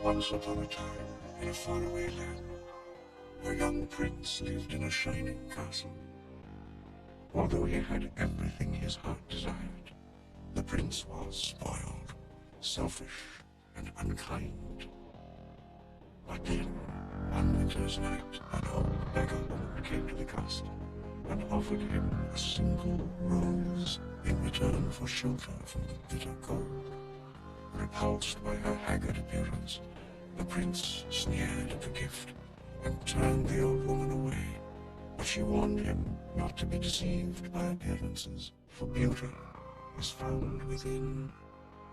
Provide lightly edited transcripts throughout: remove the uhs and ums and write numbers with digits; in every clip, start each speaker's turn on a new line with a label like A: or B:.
A: Once upon a time, in a faraway land, a young prince lived in a shining castle. Although he had everything his heart desired, the prince was spoiled, selfish, and unkind. But then, one winter's night, an old beggar woman came to the castle and offered him a single rose in return for shelter from the bitter cold. Repulsed by her haggard appearance, the prince sneered at the gift and turned the old woman away. But she warned him not to be deceived by appearances, for beauty is found within.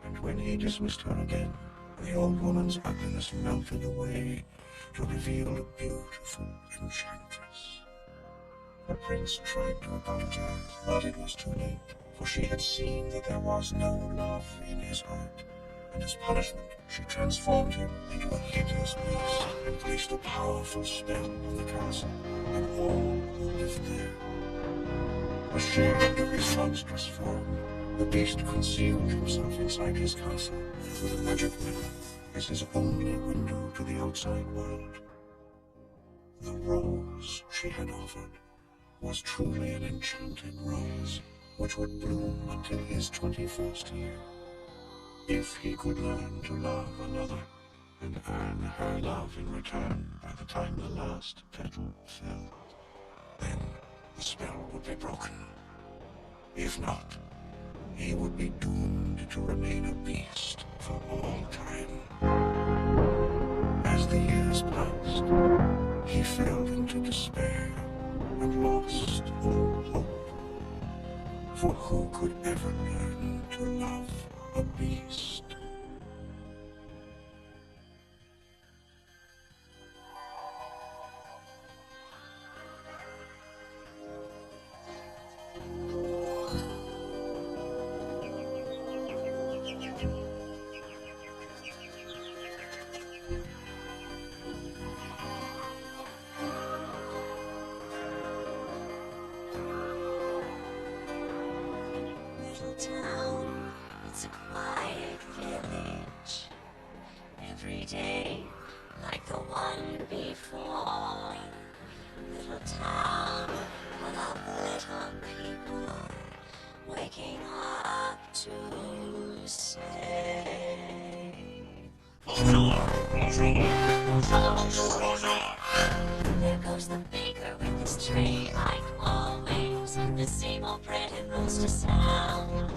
A: And when he dismissed her again, the old woman's ugliness melted away to reveal a beautiful enchantress. The prince tried to apologize, but it was too late, for she had seen that there was no love in his heart. And as punishment, she transformed him into a hideous beast and placed a powerful spell on the castle and all who lived there. Ashamed of his monstrous form, the beast concealed himself inside his castle with a magic mirror as his only window to the outside world. The rose she had offered was truly an enchanted rose, which would bloom until his 21st year. If he could learn to love another and earn her love in return by the time the last petal fell, then the spell would be broken. If not, he would be doomed to remain a beast for all time. As the years passed, he fell into despair and lost all hope. For who could ever learn to love a beast?
B: Little town, it's a quiet village. Every day, like the one before. Little town, full of little people, waking up to say, Bonjour, bonjour, bonjour, bonjour. There goes the baker with his tray, like always. The same old bread and roast to sound.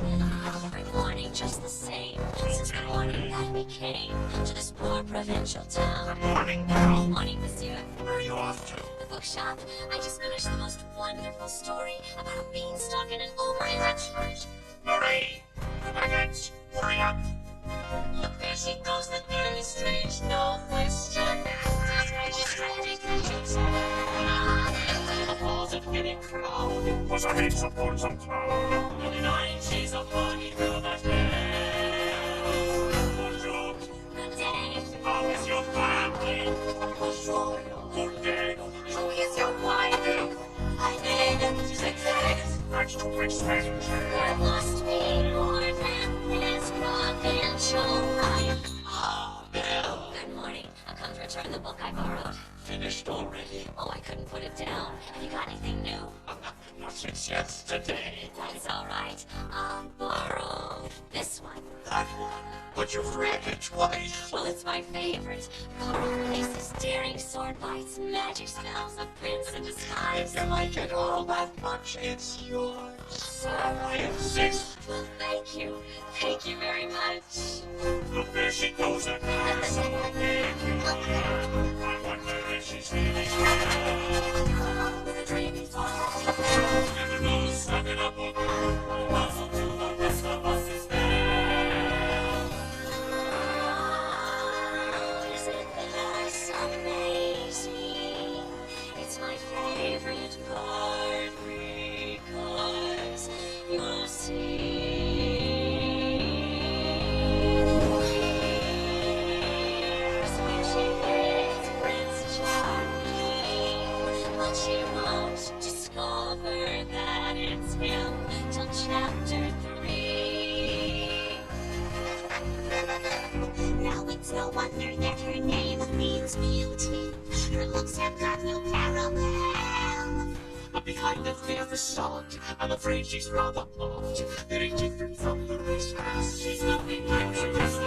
B: Every morning just the same, since the morning that we came to this poor provincial town.
A: Good morning, pal.
B: Good morning, monsieur.
A: Where are you off to?
B: The bookshop. I just finished the most wonderful story about a beanstalk and an ogre.
A: That's right. Marie, the baguettes, hurry up.
B: Look, there she goes, the girl is strange, no question. She's ready
A: The halls of getting crowd was a heaps of lonesome cloud.
B: and an orange, she's a pony through the hill.
A: Bonjour,
B: Good day.
A: how is your family?
B: Bonjour.
A: Good day.
B: How is your wife? I did. She's like that.
A: That's too expensive.
B: There must be more than this provincial life.
A: Ah, Bill.
B: Good morning. I've come to return the book I borrowed.
A: Finished already?
B: Oh, I couldn't put it down. Have you got anything new?
A: Not since yesterday.
B: That's all right. I'll borrow this one.
A: That one. But you've read it twice.
B: Well, it's my favorite. Carl places daring sword fights, magic spells, a prince in disguise.
A: You like it all that much, it's yours.
B: So
A: I insist.
B: well, thank you. Thank you very much.
A: Look, there she goes again. I wonder if she's really
B: With a dreamy thought.
A: never knows, suck it up, book. Puzzle to the rest of us is there.
B: Isn't this amazing? It's my favorite part because you'll see. Here's where she lives. kind of near the start. I'm afraid she's rather odd, very different from the rest. She's nothing like the rest.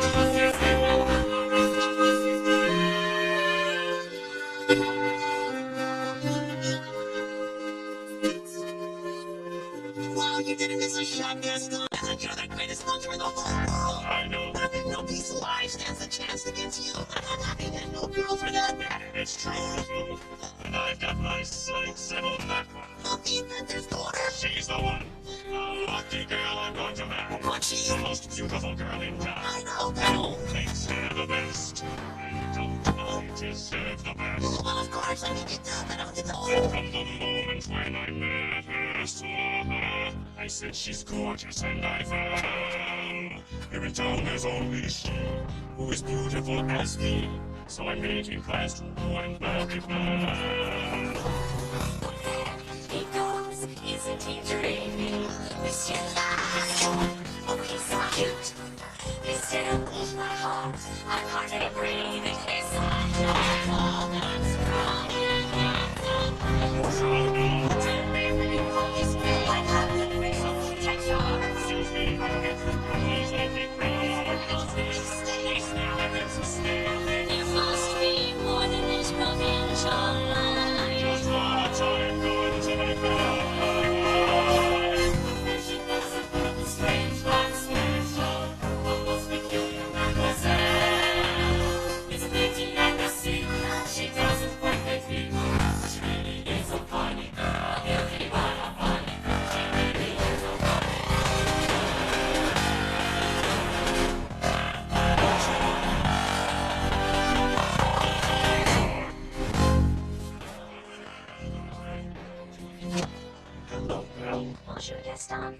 B: Wow, you did it as a shot, Gaston. You're the greatest hunter in the whole world. I know. No piece alive stands a chance against you. And no girl for that matter. It's true. And I've got my sights set on that one. Not the inventor's daughter. She's the one. A lucky girl I'm going to marry. But she's the most beautiful girl in town. I know that. Who thinks they're the best? And don't I deserve the best? Well, of course, I mean, but from the moment when I met her, saw her, I said she's gorgeous and I fell. Here in town there's only she who is beautiful as me. So I made him class to and married her. He goes, isn't he dreamy? Mr. Oh, he's so cute. He still in my heart. I'm hardly breathing his heart. All that's wrong. I have the racial protection. Excuse me, please let me there must be more than this provincial line. Just one time going to make it up. She doesn't put the strange but special, almost peculiar mademoiselle. It's pretty and the sea, she doesn't quite fit me. She really is a funny girl, everybody a funny girl. She really is a funny Hello, girl. Bonjour, Gaston.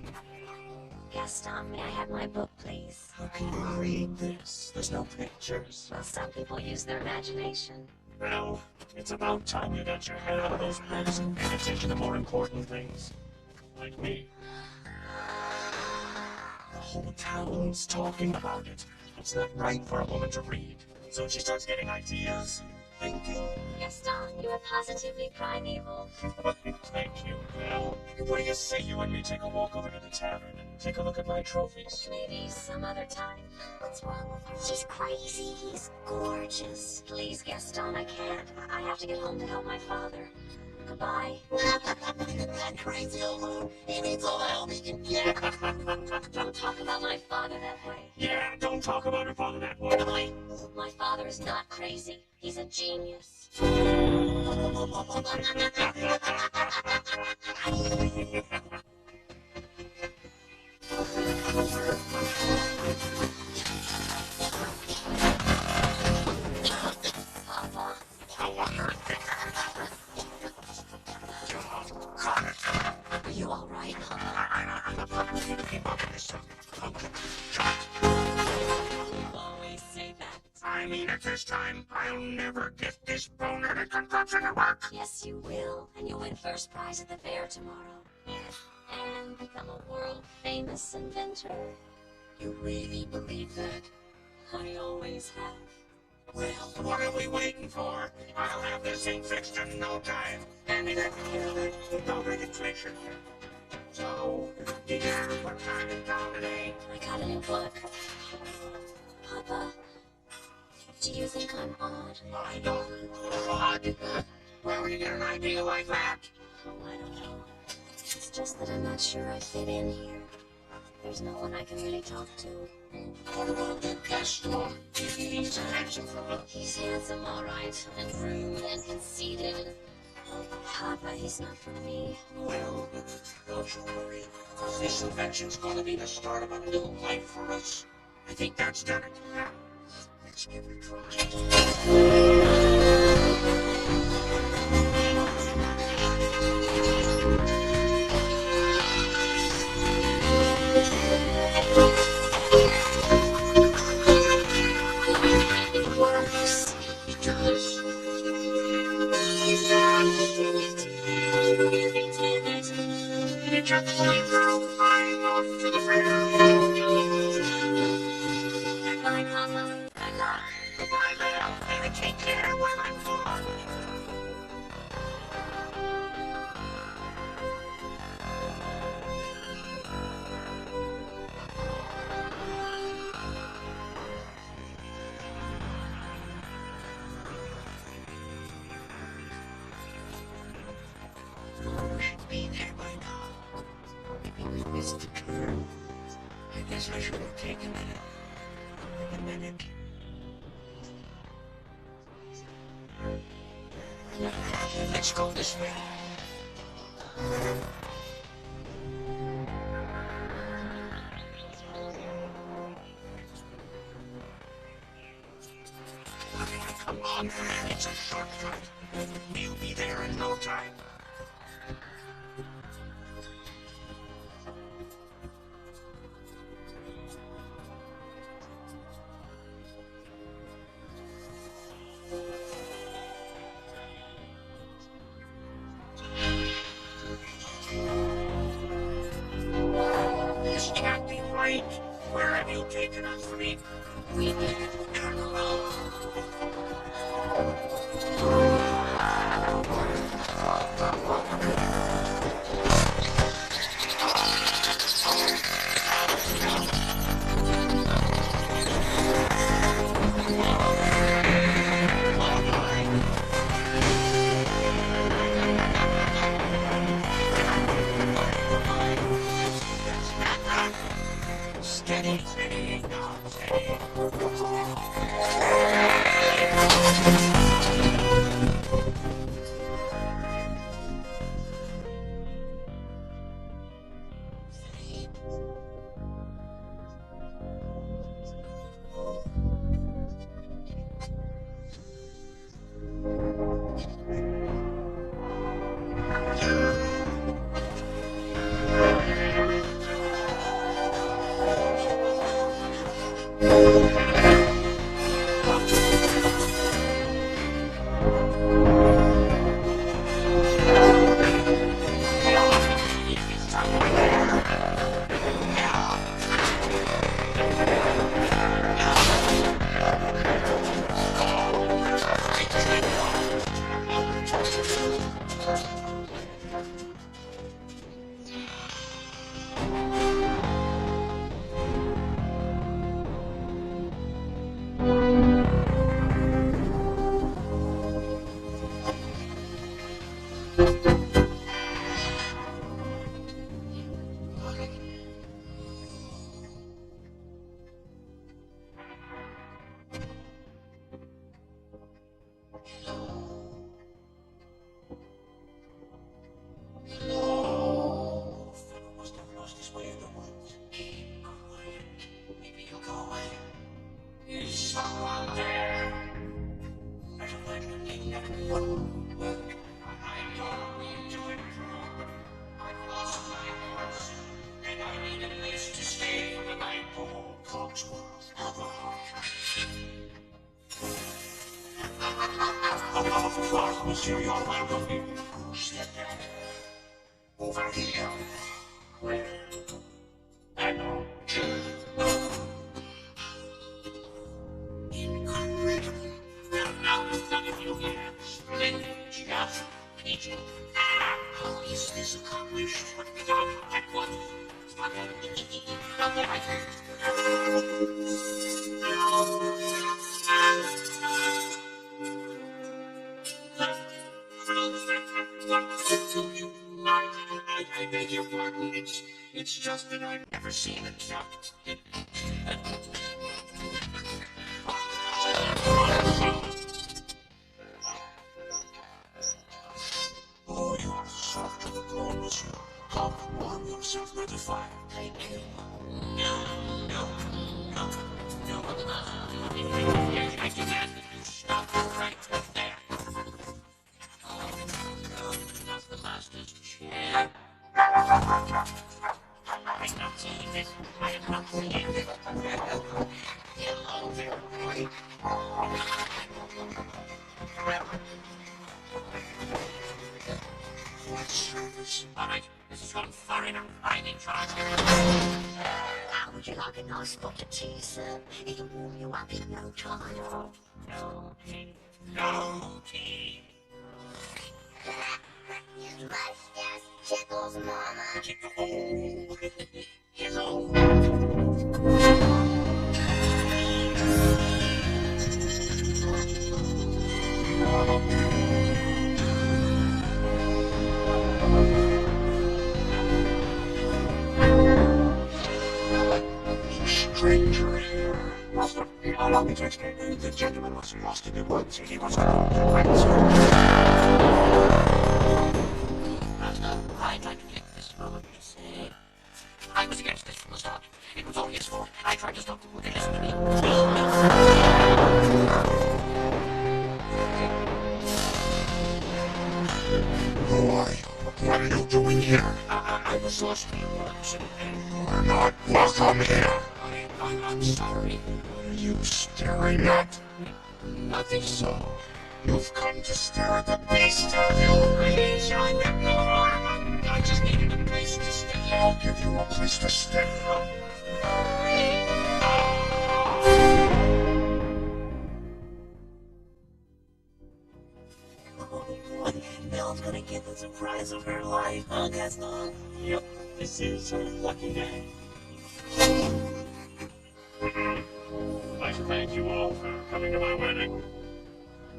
B: Gaston, may I have my book, please?
A: How can you read this? There's no pictures.
B: Well, some people use their imagination.
A: Well, it's about time you got your head out of those books and paid attention to more important things. Like me. The whole town's talking about it. It's not right for a woman to read. So she starts getting ideas, thinking.
B: Gaston, you are positively primeval.
A: Thank you, Well, what do you say you and me take a walk over to the tavern and take a look at my trophies?
B: Maybe some other time. What's wrong with her? She's crazy. He's gorgeous. Please, Gaston, I can't. I have to get home to help my father. Goodbye. That crazy old moon. He needs all the help he can get. Don't talk about my father that way.
A: Yeah, don't talk about her father that way.
B: My father is not crazy. He's a genius. Are you all right? You always say that.
A: I mean it this time. I'll never get this boneheaded concoction to work.
B: Yes, you will, and you'll win first prize at the fair tomorrow. Yes, and become a world-famous inventor.
A: You really believe that?
B: I always have.
A: Well, what are we waiting for? I'll have this thing fixed in no time. Hand me that computer. I'll bring it fixed. So, dear, what time is down today?
B: I got a new book. Papa, do you think I'm odd?
A: My daughter, odd. Where would you get an idea like that?
B: Oh, I don't know. It's just that I'm not sure I fit in here. There's no one I can really talk to.
A: What about the Gaston? He's a handsome fellow.
B: He's handsome, all right, and rude and conceited. Papa, he's not for me.
A: Well, don't you worry. This invention's gonna be the start of a new life for us. I think that's done it. Now, let's give it a
B: It works.
A: It does. It just flies out, flying off to the fair.
B: Goodbye, Papa. Good luck.
A: Goodbye, Leo. Take care. I should have taken a minute. Let's go this way. Come on, it's a shortcut. We'll be there in no time. This can't be right. Where have you taken us, Reed? We didn't turn around. Steady, steady, steady. Of course, Monsieur, you're welcome. Step down. Over here. Where? I know. Incredible. Well, now it's none of you here. Splendid job, Peter. How is this accomplished? What we done at once? I beg your pardon, it's just that I've never seen a duct. Oh, you are soft to the bone, monsieur. Come, warm yourself by the fire. Thank you. No. I demand that you stop right there. That's the master's chair. I'm not seeing this. I am not seeing this. Hello there, boy. What service? All right, this has gone far enough. I'm in charge. How would you like a nice spot of tea, sir? It'll warm you up in no time. No tea. No tea. You must just tickles, Mama. Oh, hello. stranger here. Master, allow me to explain. The gentleman was lost in the woods. He was called to ransom. Master, I'd like to take this moment to say I was against this from the start. It was all his fault. I tried to stop him. Would you listen to me? Who are you? What are you doing here? I was lost in the woods. You are not welcome here. I'm sorry. What are you staring at? Nothing so. You've come to stare at the beast, have you? I meant no harm. I just needed a place to stay. I'll give you a place to stay. Belle's gonna get the surprise of her life, huh, Gaston? Yep, this is her lucky day. I thank you all for coming to my wedding.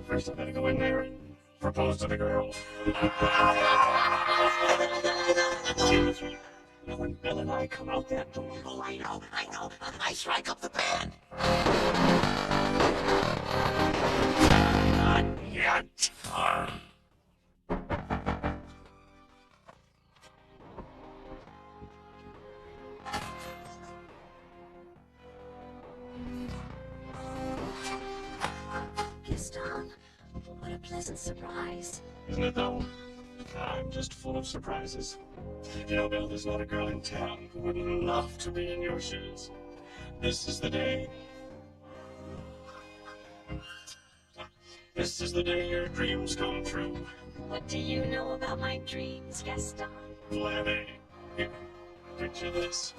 A: First, I'm gonna go in there and propose to the girl. Seriously, when Belle and I come out that door, oh, I know, I strike up the band. Not yet.
B: Gaston, what a pleasant surprise.
A: Isn't it though? I'm just full of surprises. You know, Belle, there's not a girl in town who wouldn't love to be in your shoes. This is the day. This is the day your dreams come true.
B: What do you know about my dreams, Gaston?
A: Plan A. Here, picture this.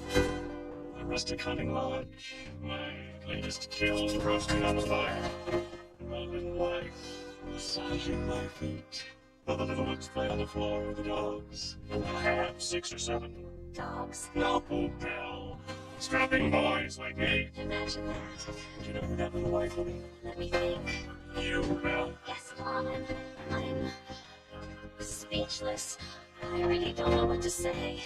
A: A rustic hunting lodge. My latest kills roasting on the fire. My little wife massaging my feet. While the little ones play on the floor with the dogs. And I have 6 or 7
B: Dogs.
A: No, Belle. Strapping boys like me.
B: Imagine that.
A: Do you know who that little wife will be?
B: Let me think.
A: You, Belle.
B: Gaston, I'm speechless. I really don't know what to say.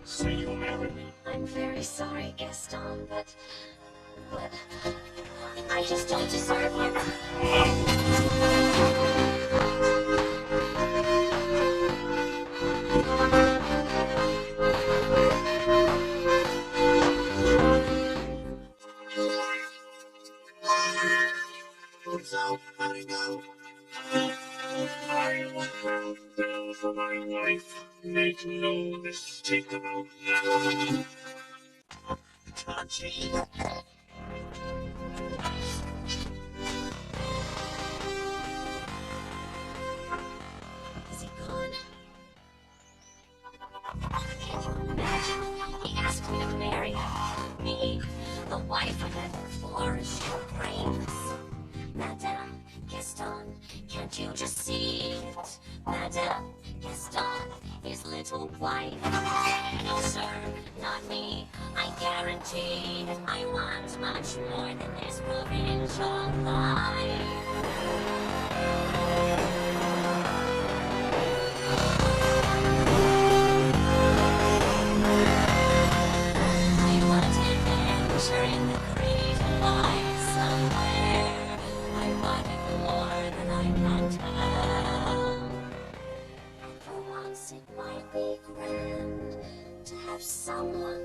A: Say you'll marry me.
B: I'm very sorry, Gaston, but I just don't deserve you.
A: So, I know. I want her Belle for my wife. Make no mistake about that. Touchy.
B: Is he gone? Imagine he asked me to marry me, the wife of that flourish your brains. Madame Gaston, can't you just see it? Madame Gaston, his little wife. No, sir, not me. I guarantee I want much more than this provincial life. I want adventure in the great life somewhere. I want it more than I can tell. For once it might be grand to have someone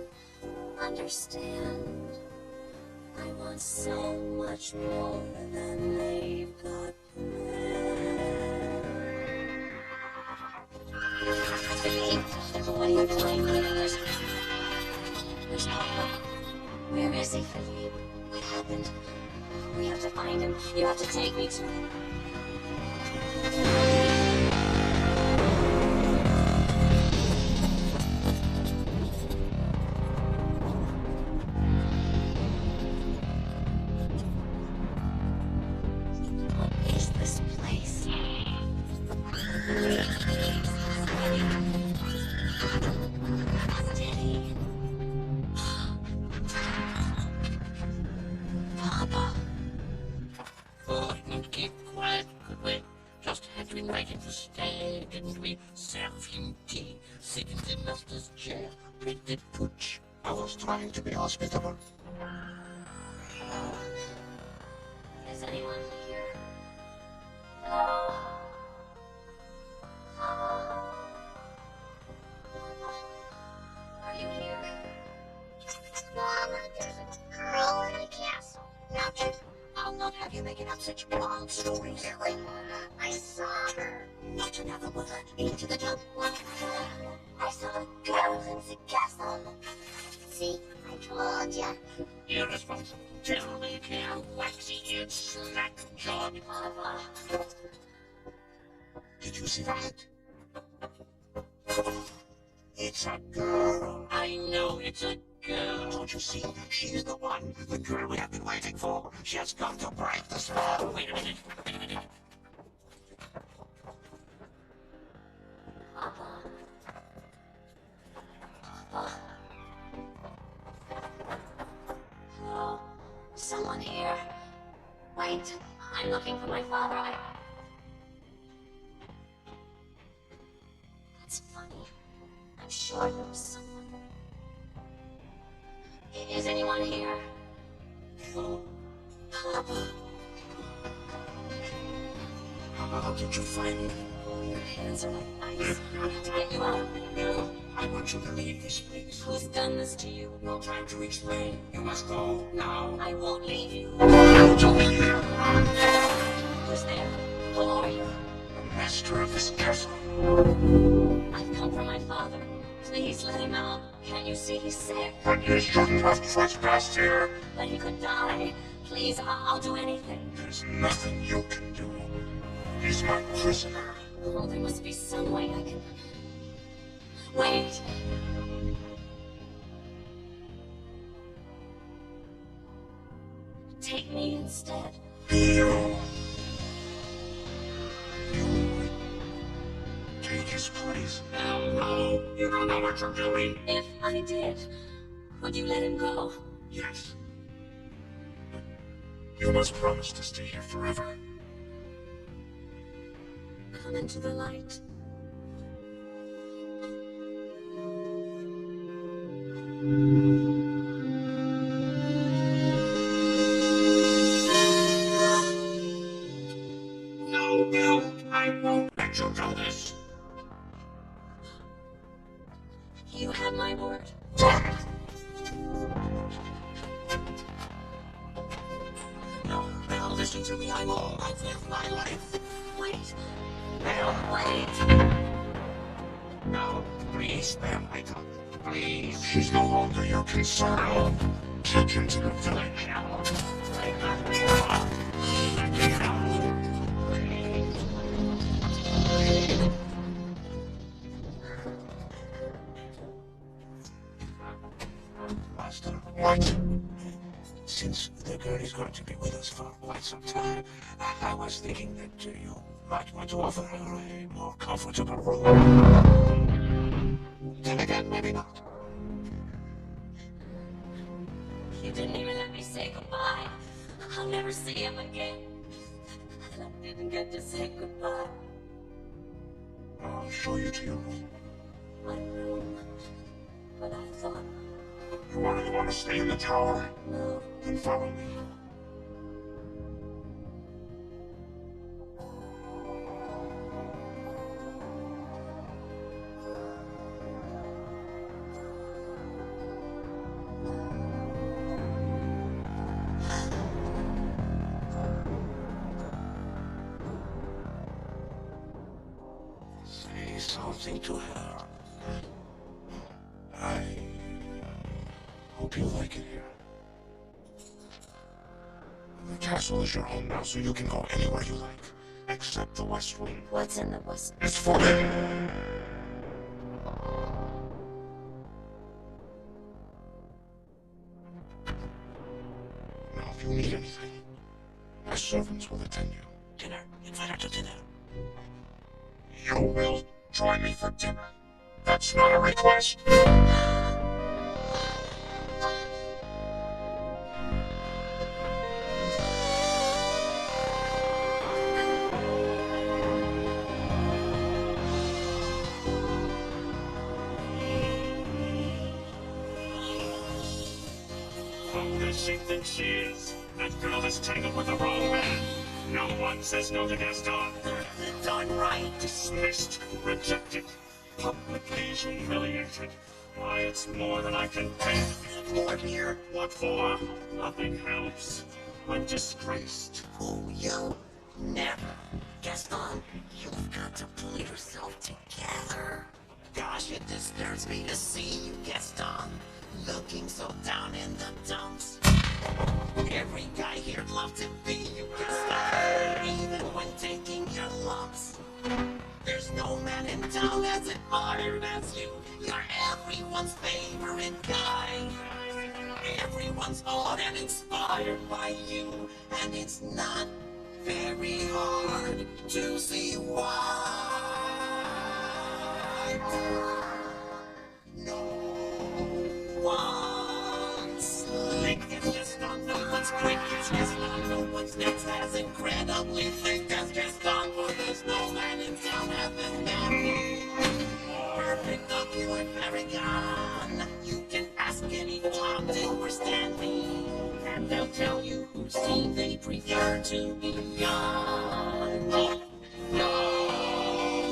B: understand. I want so much more than they've got planned. What are you doing? There's Papa. Where is he, Philippe? What happened? We have to find him. You have to take me to him. What is this place? Steady. Papa.
A: Oh, keep quiet, could we? Just had to invite him to stay, didn't we? Serve him tea, sit in the master's chair, pretty pooch. I was trying to be hospitable.
B: making up such wild stories? I saw her. Not another word. Into the tub. I saw the girls in the castle. See, I told ya. Irresponsible. Terribly care, waxy-eared, slack-jawed. Did you see that? It's a girl. I know it's a girl. Don't you see? She's the one. The girl we have been waiting for. She has got to break the spell. Wait a minute. Hello? Someone here. Wait, I'm looking for my father. That's funny. I'm sure there was someone. Is anyone here? Hello? Papa? How did you find me? Your hands are like ice. I have to get you out. No. I want you to leave this place. Who's done this to you? No time to explain. You must go now. I won't leave you. Out over here. Who's there? Who are you? The master of this castle. I've come for my father. Please let him out. Can't you see he's sick?
A: But you shouldn't have trespassed here.
B: But he could die. Please, I'll do anything.
A: There's nothing you can do. He's my prisoner.
B: Oh, there must be some way I can... Wait! Take me instead.
A: You take his place. No, you don't know what you're doing.
B: If I did, would you let him go?
A: Yes. You must promise to stay here forever.
B: Come into the light.
A: No, I won't let you do this.
B: You have my word.
A: Done.
B: No, Belle, listen to me. I'm all. I've lived my life. Wait. Belle, wait.
A: No, please spare my daughter. Please. She's no longer your concern. Take him to the village. Master, what? Since the girl is going to be with us for quite some time, I was thinking that you might want to offer her a more comfortable room. Then again, maybe not.
B: You didn't even let me say goodbye. I'll never see him again. And I didn't get to say goodbye.
A: I'll show you to your room.
B: My room. But I thought,
A: You really want to stay in the tower?
B: no.
A: Then follow me. Say something to her. I hope you like it here. The castle is your home now, so you can go anywhere you like, except the West Wing.
B: What's in the West?
A: It's forbidden. Now, if you need anything, my servants will attend you.
B: Dinner. Invite her to dinner.
A: You will join me for dinner. That's not a request.
C: Who does she think she is? That girl is tangled with the wrong man. No one says no to Gaston.
B: Done right.
C: Dismissed, rejected, publicly humiliated. Why, it's more than I can pay.
B: More here.
C: What for? Nothing helps. I'm disgraced.
B: Oh, you never. Gaston, you've got to pull yourself together. Gosh, it disturbs me to see you, Gaston, looking so down in the dumps. Every guy here'd love to be you, Gaston, even when taking your lumps. There's no man in town as admired as you. You're everyone's favorite guy. Everyone's awed and inspired by you, and it's not very hard to see why. No one's like as Gaston, no one's quick as Gaston, no one's next as incredibly thick as Gaston, for there's no man in town having that perfect ocular paragon. You can ask any Tom, Dick, or Stanley, and they'll tell you whose team they prefer to be on. No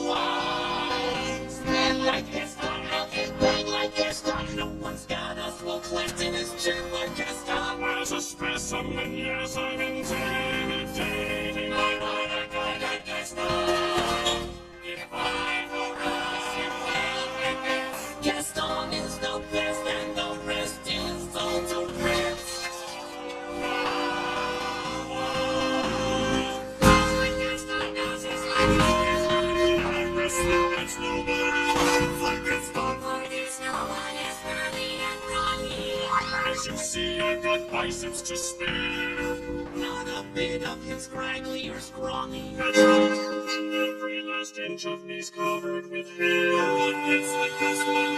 B: one's been like Gaston, looking big like Gaston. No one's got a full cleft in his chin like Gaston.
C: As a specimen, yes, I'm intimidating. I want a guy like Gaston. If I were
B: Gaston is the best, and the rest is all the rest.
C: As you see, I've got biceps to spare.
B: Not a bit of him scraggly or scrawny.
C: That's right, and every last inch of me's covered with hair.
B: No one gets like this one.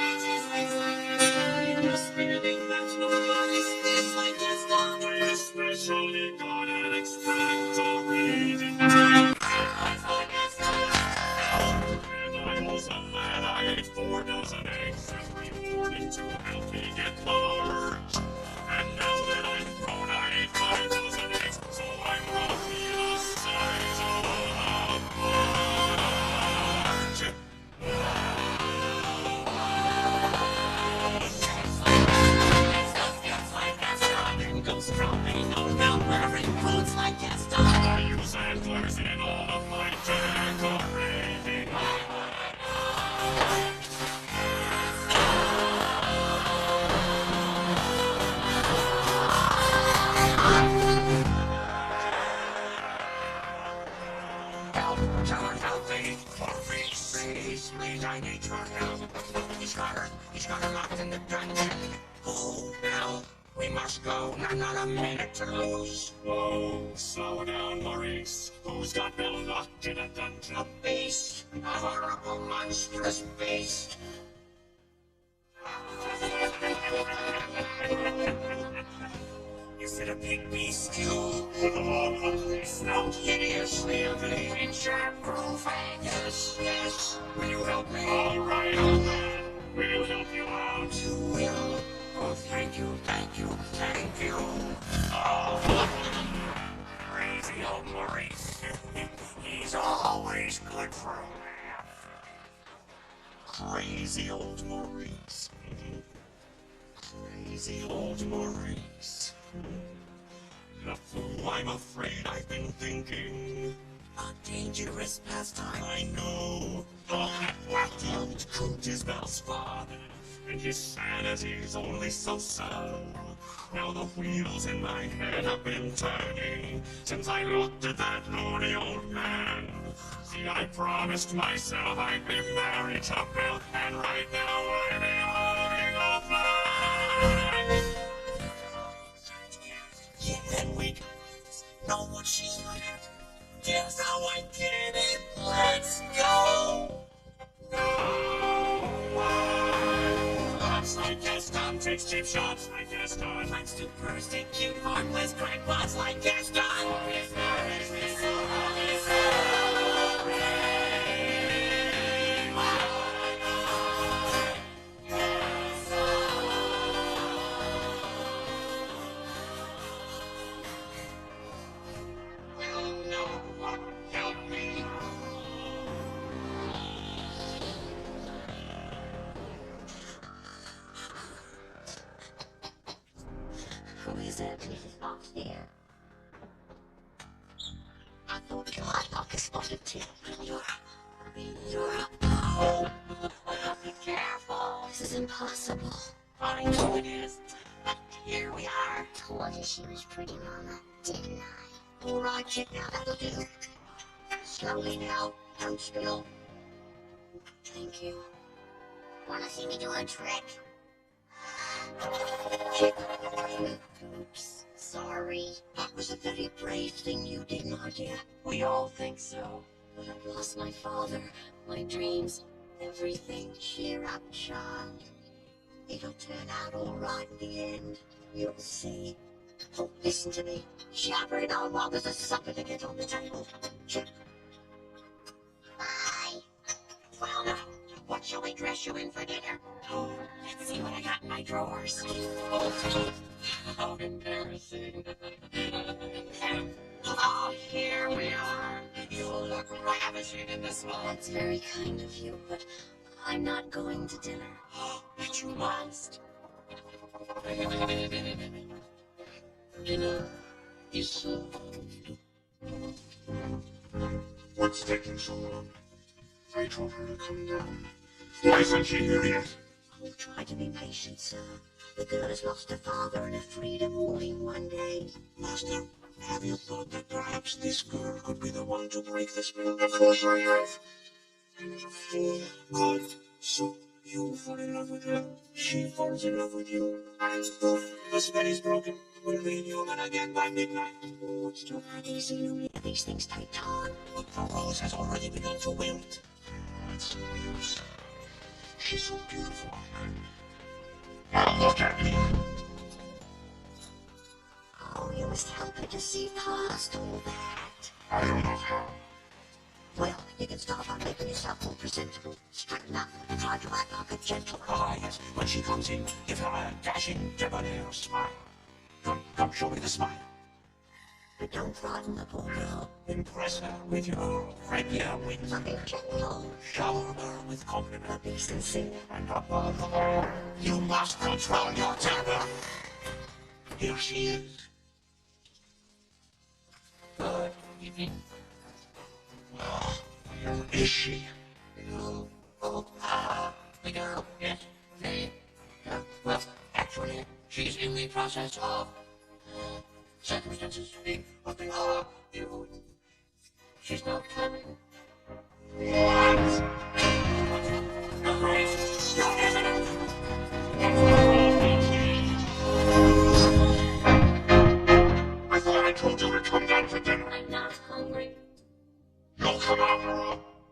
B: In the spinning match, nobody spins like Gaston.
C: I especially got an expectorating. And I was a lad, I ate 4 dozen eggs every morning to help me get large. And now that I'm grown, I ate 5 dozen eggs, so I'm roughly the size of a large.
B: Goes from ain't no wearing clothes like Gaston.
C: I use antlers in all of my decorating. I need your help. He's got her locked in the dungeon. Oh, now we must go. Not a minute to lose. Oh, slow down, Maurice. Who's got Bill locked in a dungeon? A beast, a horrible, monstrous beast. Is it a pig beast stew? With a long, ugly snout, hideously ugly, in sharp groove? Yes. Will you help me? All right, old man. We'll help you out.
B: You will. Oh, thank you.
C: Oh, crazy old Maurice. He's always good for a laugh. Crazy old Maurice. Crazy old Maurice. The fool, I'm afraid I've been thinking.
B: A dangerous pastime.
C: I know. The half-whacked Coot is Belle's father, and his sanity's only so-so. Now the wheels in my head have been turning since I looked at that loony old man. See, I promised myself I'd be married to Bill, and right now I'm holding a man.
B: Yeah, and we know what she's like. Guess how I get it. Let's go.
C: Lots like Gaston takes cheap shots like Gaston.
B: Likes to persecute harmless crackpots like Gaston.
C: Help me.
B: Who is it? Mrs. Fox here. Oh God, I'll explode too. You're a be careful. This is impossible. I know it is. But here we are. Told you she was pretty, Mama, didn't I? All right, kid, now that'll do. Slowly now, don't spill. Thank you. Wanna see me do a trick? Oops, sorry. That was a very brave thing you did, Nadia. We all think so. But I've lost my father, my dreams, everything. Cheer up, child. It'll turn out all right in the end. You'll see. Oh, listen to me. Jabber it on while there's a supper to get on the table. Bye. Well, now, what shall we dress you in for dinner? Oh, let's see what I got in my drawers. Oh, how embarrassing. Oh, here we are. You look ravishing in this one. That's very kind of you, but I'm not going to dinner. But you must. Dinner is served.
A: What's taking so long? I told her to come down. Why isn't she here yet?
B: Oh, try to be patient, sir. The girl has lost her father and her freedom all in one day.
A: Master, have you thought that perhaps this girl could be the one to break the spell? Of course I have. I was a fool. Good. So you fall in love with her, she falls in love with you, and poof, the spell is broken. We'll be human again by midnight.
B: Oh, it's not that easy, Louis. These things take time.
A: The rose has already begun to wilt. It's no use. She's so beautiful. Now look at me.
B: Oh, you must help her to see past all that.
A: I don't know how.
B: Well, you can start by making yourself more presentable. Straighten up and try to act like a gentleman.
A: Ah, yes. When she comes in, give her a dashing, debonair smile. Come, show me the smile.
B: But don't frighten the poor girl.
A: Impress her with your rapier wings.
B: Be gentle.
A: Shower her with compliments.
B: Be sincere.
A: And above all, you must control your temper. Here she is.
B: Good evening.
A: Where is she?
B: The girl, yes, well, actually, she's in the process of, circumstances being what they are. She's not coming.
A: What? I thought I told you to come down for dinner.
B: I'm not hungry.
A: You'll come out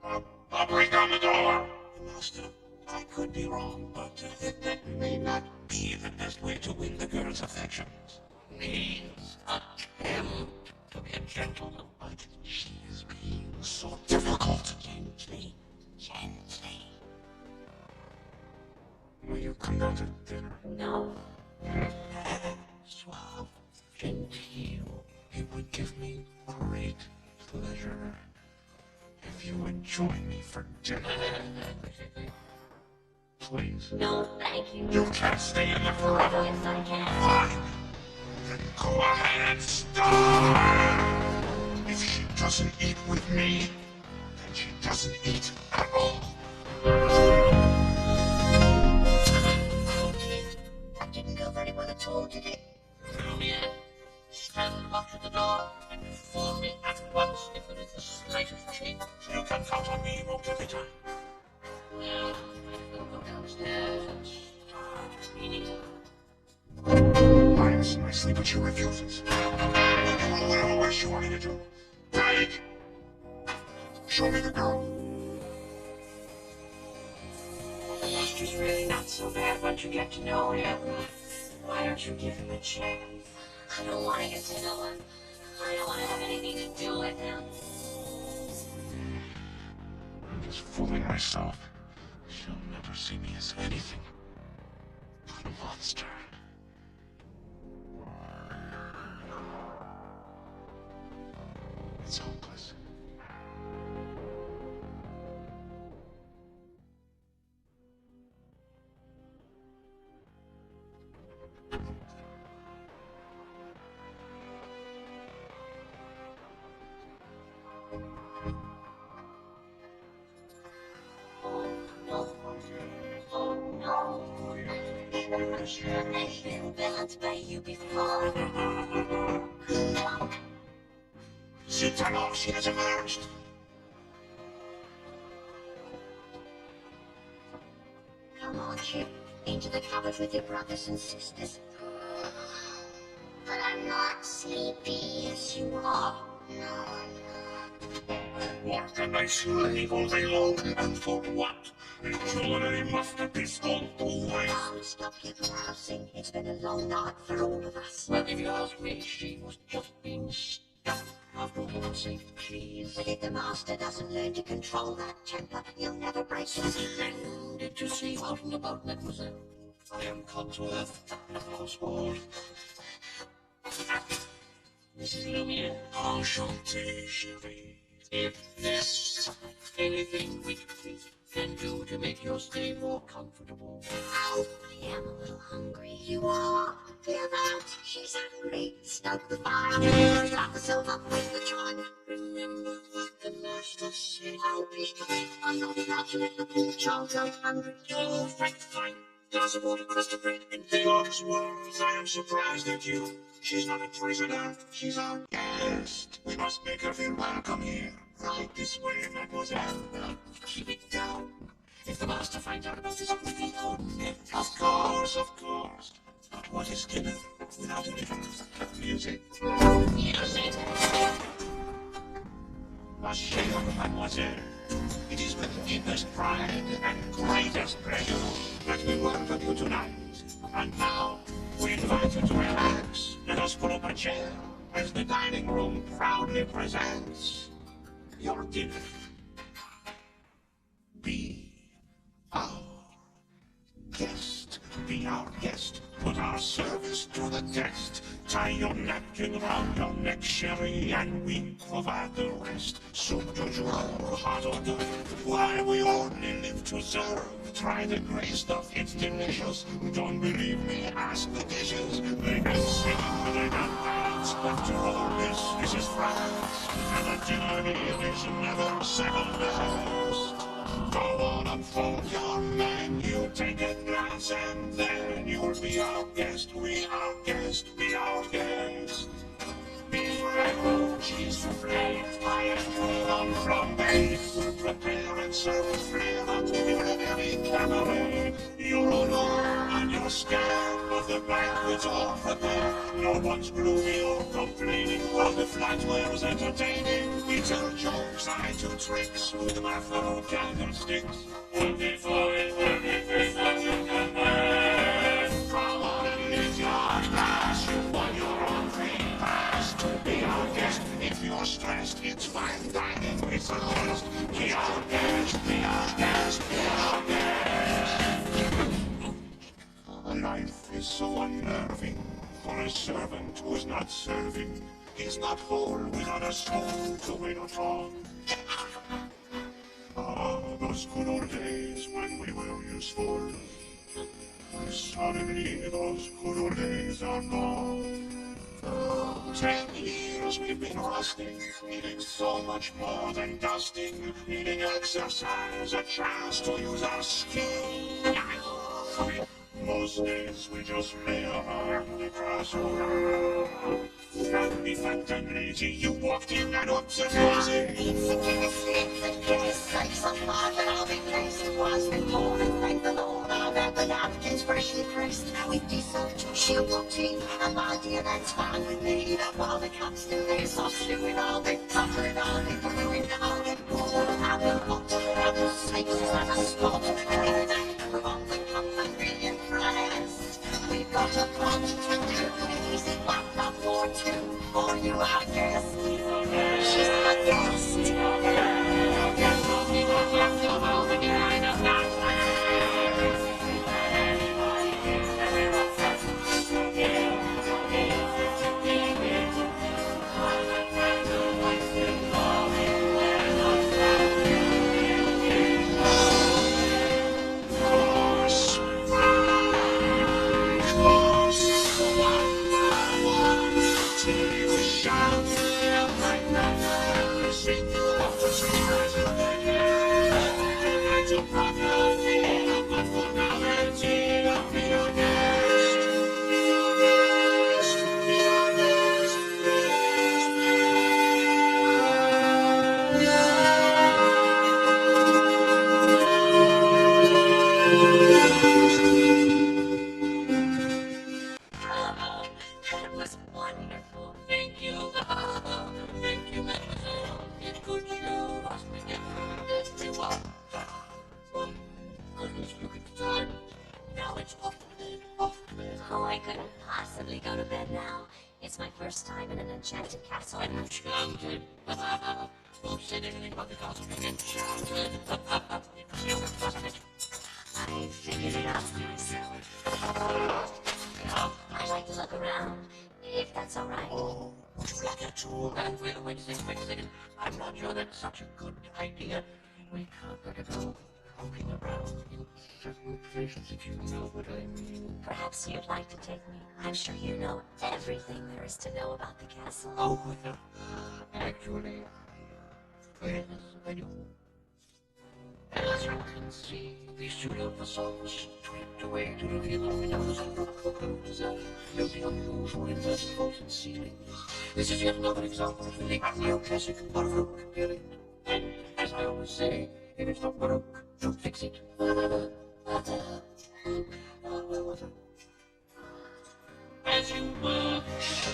A: or I'll break down the door. Master, I could be wrong, but that may not be the best way to win the girl's affections.
B: Means attempt to be a gentleman.
A: But she is being so difficult.
B: Gently, gently.
A: Will you come down to dinner?
B: No. Suave, genteel.
A: It would give me great pleasure if you would join me for dinner. Please.
B: No, thank you.
A: You can't stay in there forever.
B: Yes, I can.
A: Fine. Then go ahead and starve. If she doesn't eat with me, then she doesn't eat at all.
B: That didn't go very well at all, did it? No, yet. Stand up to the door and inform me at once if there is the slightest change.
A: You can count on me most of the time.
B: Well, I'll go downstairs and start reading.
A: I asked in my sleep, but she refuses. Whatever way she wanted to do. Take. Show me the girl.
B: The master's really not so bad once you get to know him. Why don't you give him a chance? I don't want to get to know him. I don't want to have anything to do with him.
A: I'm just fooling myself. She'll never see me as anything but a monster. It's hopeless.
B: you before.
C: Citalo, she has emerged.
B: Come on, Chip. Into the cupboard with your brothers and sisters. But I'm not sleepy as you are. No, I'm not.
C: What can I slave all day long, and for what? A jewelry masterpiece gone to waste.
B: Oh, stop your grousing. It's been a long night for all of us.
C: Well, if you ask me, she was just being stuffed. After all, unsafe keys.
B: But if the master doesn't learn to control that temper, he'll never break it.
C: Then, did you see out and about, mademoiselle? I am Codsworth, of Oswald. Mrs. Lumiere. Enchanté, chérie. If there's anything we can do to make your stay more comfortable.
B: Oh, I am a little hungry. You are. Hear that? She's hungry. Stoke the fire. Start the silver with the chime.
C: Remember what the master said.
B: Oh, please, I'm not allowed to let the poor child go hungry.
C: Oh, fine. Glass of water, crust of bread, and the honest words. I am surprised at you. She's not a prisoner. She's our guest. We must make her feel welcome here. Right this way, mademoiselle. Keep it down. If the master finds out about this, it will be horrible. Of course. But what is dinner without a little music? Music. Ma chère mademoiselle, it is with deepest pride and greatest pleasure that we welcome you tonight. And now, we invite you to relax. Let us pull up a chair as the dining room proudly presents your dinner. Be our guest. Be our guest. Put our service to the test. Tie your napkin round your neck, chérie, and we provide the rest. Soup to jour, hot or good, why we only live to serve. Try the gray stuff, it's delicious. Don't believe me, ask the dishes. They can sing, they can dance. After all, this is France, and a dinner here is never second best. Go on, unfold your menu, take a glance, and then you'll be our guest. We our guest, be our guest. Beef ragu, cheese soufflé, pie and crouton flambé. Prepare and serve with flavor with very cabaret. Your honor and your scared, but the banquet's all prepared. No one's gloomy or complaining while the flatware's entertaining. We tell jokes, I do tricks with my fellow candlesticks. 25, 25, come on and lift your glass. You want your own free pass to be our guest. If you're stressed, it's fine dining with the host. Be our guest, be our guest, be our guest. Life is so unnerving for a servant who is not serving. He's not whole without a stone to wait upon. Ah, those good old days when we were useful. Suddenly those good old days are gone. 10 years we've been rusting, needing so much more than dusting, needing exercise, a chance to use our skill. Most days we just lay around the grass around. Friendly, fat and lazy, you walked in and observed.
B: It's a kind of slip that goes like so far that I'll be placed. Was the Lord and thank the Lord. I've had the napkins freshly pressed with decent shampoo tea. And my dear, that's fine with me. That while the cups still there, so stewing all the comfort on it. Brewing all the cool and the hot and the snakes and the spot. And the wrong the comfort being pressed. We've got a plot to do. Easy one, not more two. For you, our guest. She's our guest. Oh, thank you, thank you, mademoiselle. It could you must be everyone. Oh, goodness, look at the time. Now it's off to bed, off to bed. Oh, I couldn't possibly go to bed now. It's my first time in an enchanted castle. Enchanted? Who said anything about the castle being enchanted? I figured it out myself. I'd like to look around, if that's all right.
A: Oh, would you like a tour?
B: Wait a second. I'm not sure that's such a good idea. We can't go poking around in certain places, if you know what I mean. Perhaps you'd like to take me. I'm sure you know everything there is to know about the castle.
A: Oh, yeah. Actually, yes, I do.
B: As you can see, the pseudo facade was stripped away to reveal a windows and rococo design, the unusual inverted and ceilings. This is yet another example of the late neoclassic Baroque period. And, as I always say, if it's not Baroque, don't fix it. As you wish.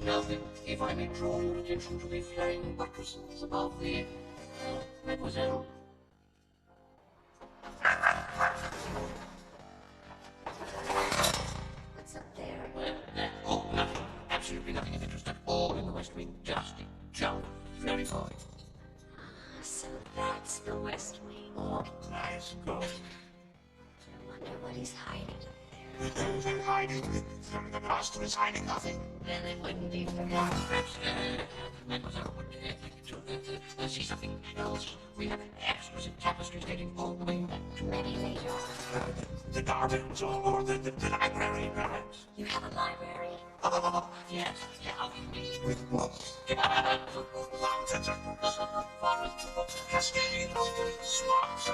B: Now then, if I may draw your attention to the flying buttresses above the... mademoiselle. What's up there?
A: Oh, nothing. Absolutely nothing of interest at all in the West Wing. Just junk. Very fine.
B: So that's the West Wing.
A: Oh, nice. Go.
B: I wonder what he's hiding
A: They're hiding. The master is hiding nothing.
B: then it wouldn't be for him.
A: Perhaps, mademoiselle would to see something else. We have exquisite tapestries dating all the way back to
B: Maybe later on.
A: the gardens or the library, perhaps.
B: You have a library?
A: Oh, yes. How do you mean? With what? Mountains and forests, cascades, swamps,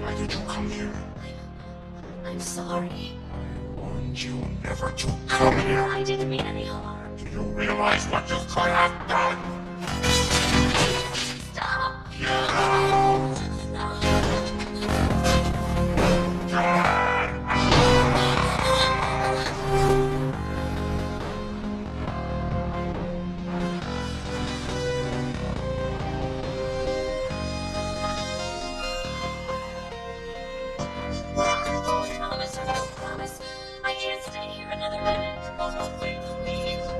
A: Why did you come here?
B: I'm sorry.
A: I warned you never to come here.
B: I didn't mean any harm.
A: Do you realize what you could have done?
B: Stop!
A: Get out!
B: Promise or no promise, I can't stay here another minute. Oh, no, please, please.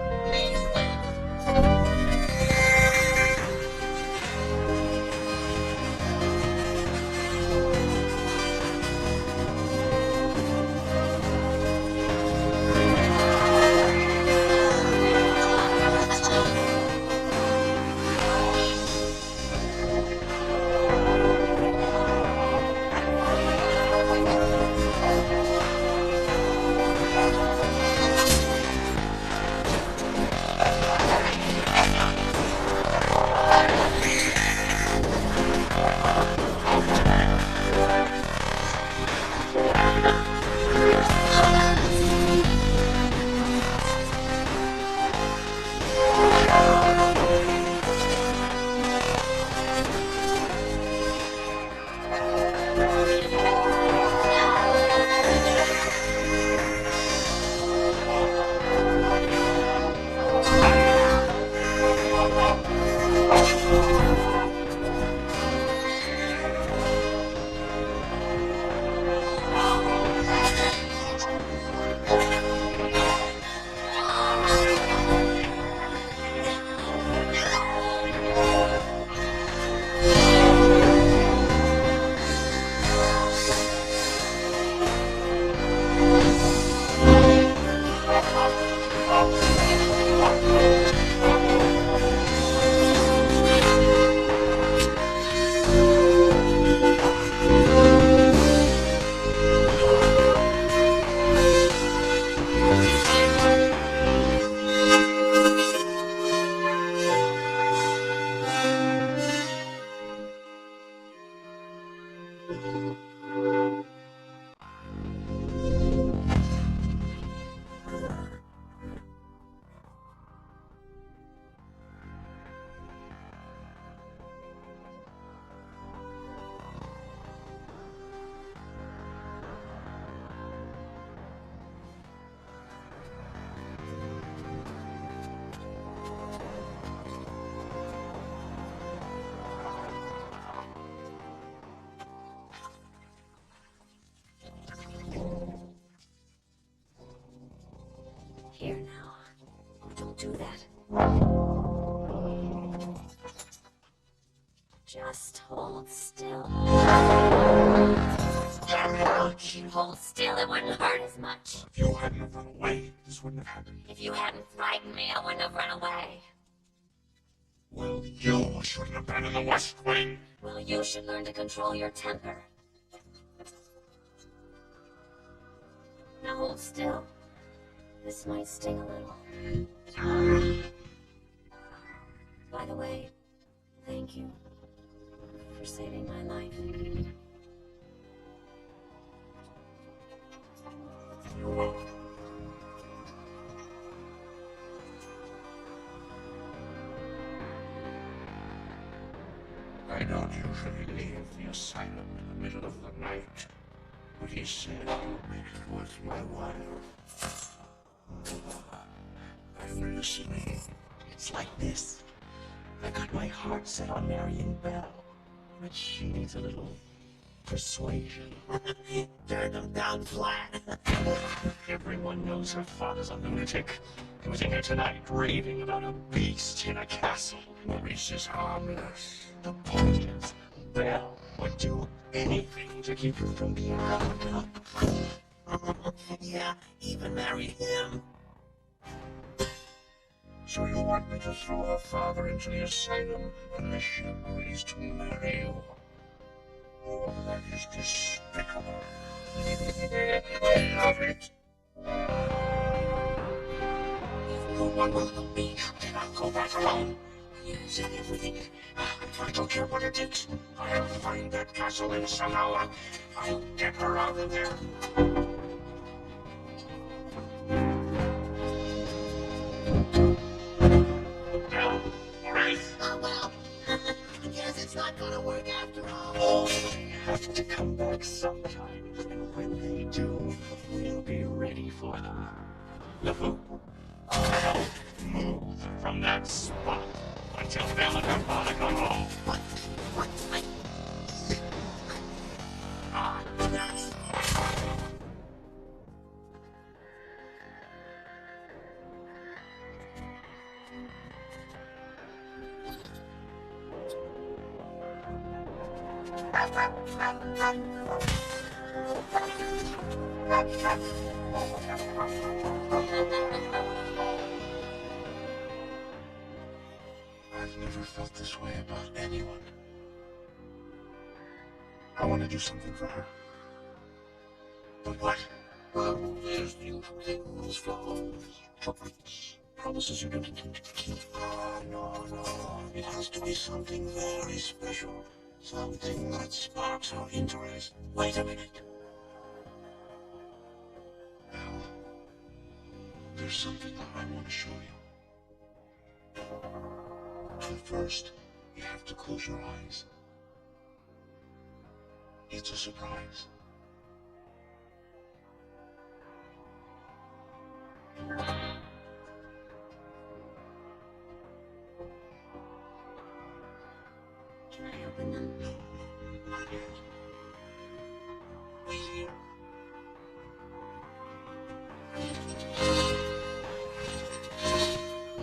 B: Here now. Don't do that. Just hold still. Hold still, it wouldn't hurt as much.
A: If you hadn't run away, this wouldn't have happened.
B: If you hadn't frightened me, I wouldn't have run away.
A: Well, you shouldn't have been in the West Wing.
B: Well, you should learn to control your temper. Now hold still. This might sting a little. By the way, thank you for saving my life.
A: I don't usually leave the asylum in the middle of the night, but he said he'll make it worth my while. I'm listening. It's like this. I got my heart set on marrying Belle, but she needs a little persuasion. Turn them down flat. Everyone knows her father's a lunatic. He was in here tonight raving about a beast in a castle. Maurice is harmless. The point is, Belle would do anything to keep you from being locked up. Yeah, even marry him. So you want me to throw her father into the asylum unless she agrees to marry you? Oh, that is despicable. I love it. If no one will help me, then I'll go back alone. Yes, and everything. I don't care what it is. I'll find that castle and somehow I'll get her out of there.
B: Oh well. I guess it's not gonna work after all.
A: Oh, they have to come back sometime, and when they do, we'll be ready for them. LeFou, don't move from that spot until Belle and her father come home.
B: What?
A: Ah, that's... I've never felt this way about anyone. I want to do something for her. But what? Well, there's the usual thing, rules follow, chocolates, promises you don't intend to keep. No. It has to be something very special. Something that sparks her interest. Wait a minute. Well, there's something that I want to show you. But first, you have to close your eyes. It's a surprise.
B: Can I open them?
A: No, not yet. Wait here.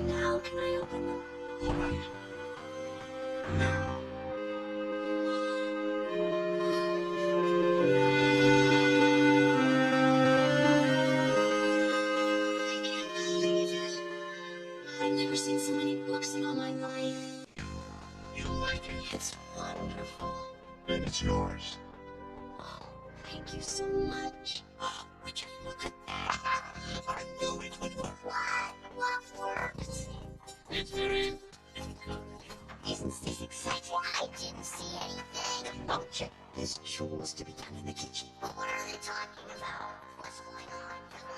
B: Now can I open them?
A: All right. Now.
B: I can't believe it. I've never seen so many books in all my life.
A: You like it?
B: It's wonderful.
A: Then it's yours.
B: Oh, thank you so much.
A: Oh, would you look at that? I knew it would work.
B: What worked?
A: It's very good.
B: Isn't this exciting? I didn't see anything.
A: Now check. There's chores to be done in the kitchen.
B: But what are they talking about? What's going on? Come on.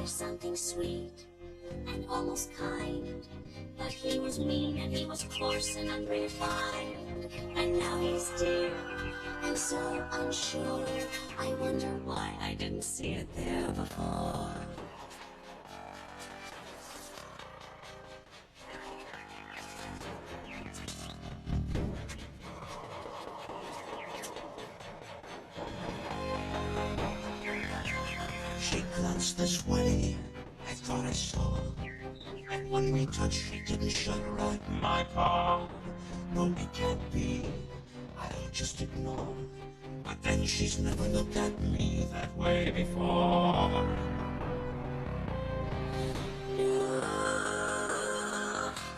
B: There's something sweet and almost kind, but he was mean and he was coarse and unrefined. And now he's dear and so unsure. I wonder why I didn't see it there before.
A: She glanced this way, I thought I saw. And when we touched, she didn't shudder at my paw. No, it can't be, I'll just ignore. But then she's never looked at me that way before.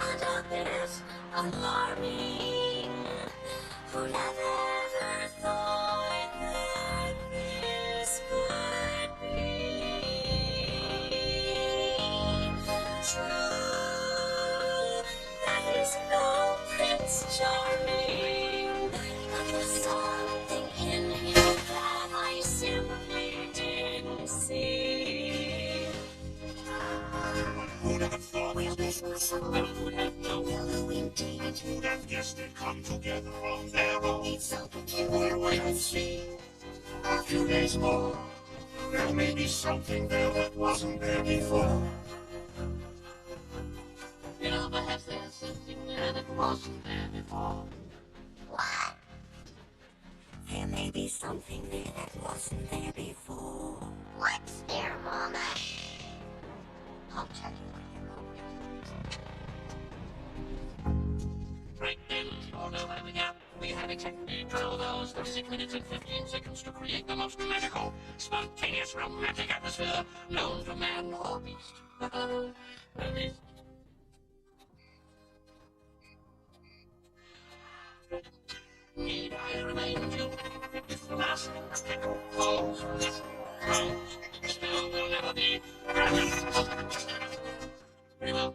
B: And a bit alarming. Who'd have ever thought that this could be true? That he's no Prince Charming. But there's something in him that I simply didn't see.
C: Who'd have thought of this was someone who had no will indeed? Who'd have guessed they'd come together on their own? It's so peculiar, wait and see. A few days more, there may be something there that wasn't there before. You know, perhaps there's something there that wasn't there before.
B: What? There may be something there that wasn't there before. What's there, Mama? I'll tell you when you know.
C: Right then, you all know how we go. We have a technique for all those 36 minutes and 15 seconds to create the most magical, spontaneous, romantic atmosphere known to man or beast. At least. Need I remind you, if the last tickle falls from this house, still will never be we will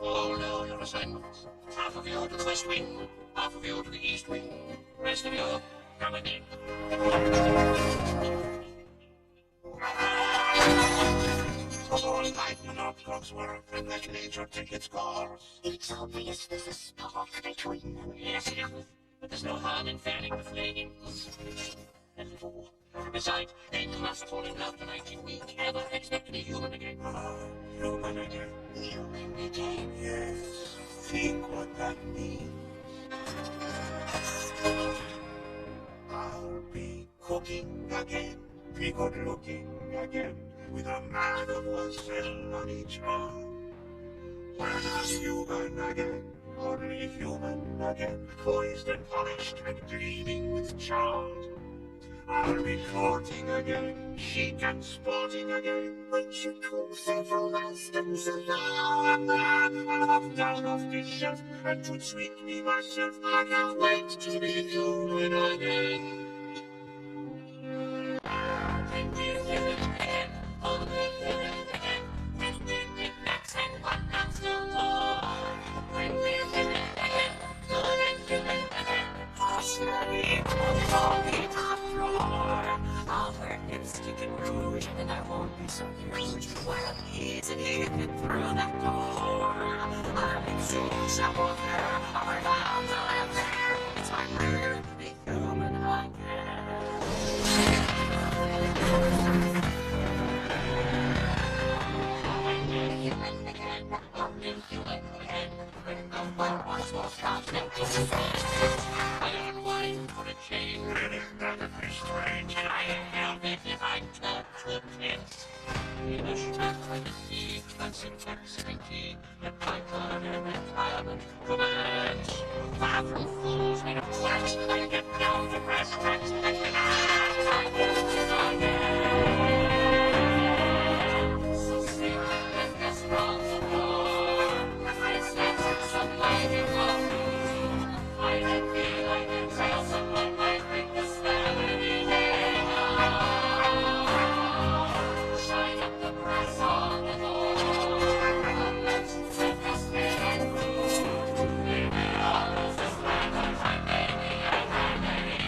C: all know your assignments. Half of you to the west wing, half of you to the east wing, rest of you coming in. All lightning up clocks work and like nature ticket scores.
B: It's obvious there's a spark between them.
C: Yes, it is. But there's no harm in fanning the flames. A little. Besides, they must fall in love tonight if we ever expect to be human again. Human again.
B: Human again.
A: Yes, think what that means. I'll be cooking again, be good looking again, with a man of 1 cell on each arm. Whereas human again, only human again, poised and polished and gleaming with charm. I'll be courting again, chic and sporting again, when you call several husbands along. I'll hop down off this shelf and would sweet me myself. I can't wait to be human again.
C: And we're human again, only human again, and we're knickknacks and whatnots no more. When we're human again, good and human again, personally, only top floor. I'll wear lipstick and rouge, and I won't be so huge. While easily fit through that door, I'll exude some of her, our down the left there. It's my prayer to be human again. Human again, only human again, when no one wants more stuff than this. Iron wine for a chain, really rather very strange, and I help it if I touch the pits. In a strap like a sea, that's in flexibility, and my blood and retirement commands. Far from fools made of flesh, I get down to brass tacks, and I so sick and responsible. I stand for some lighting of me. I feel like a trail someone might bring this family down. Shine up the brass on the door. Let's take us in and move. Leave me all this land of my baby and my baby.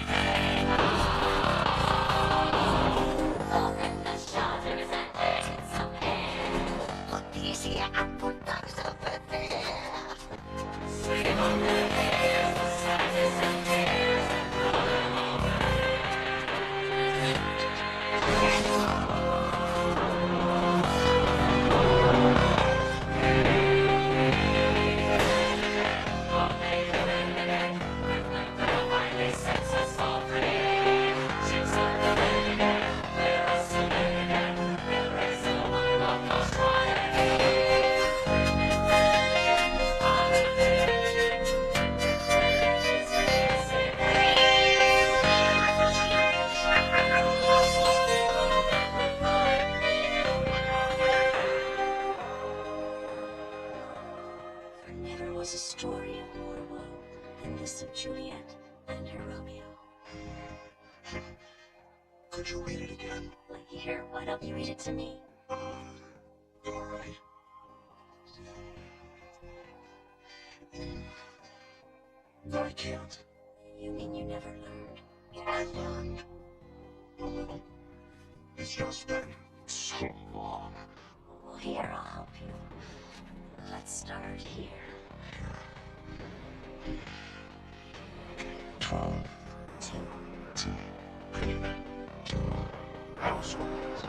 A: Could you read it again?
B: Here, why don't you read it to me?
A: Alright. I can't.
B: You mean you never learned?
A: I learned a little. It's just been so long.
B: Well, here, I'll help you. Let's start here.
A: Tom,
B: Two.
A: T, P, Q, households.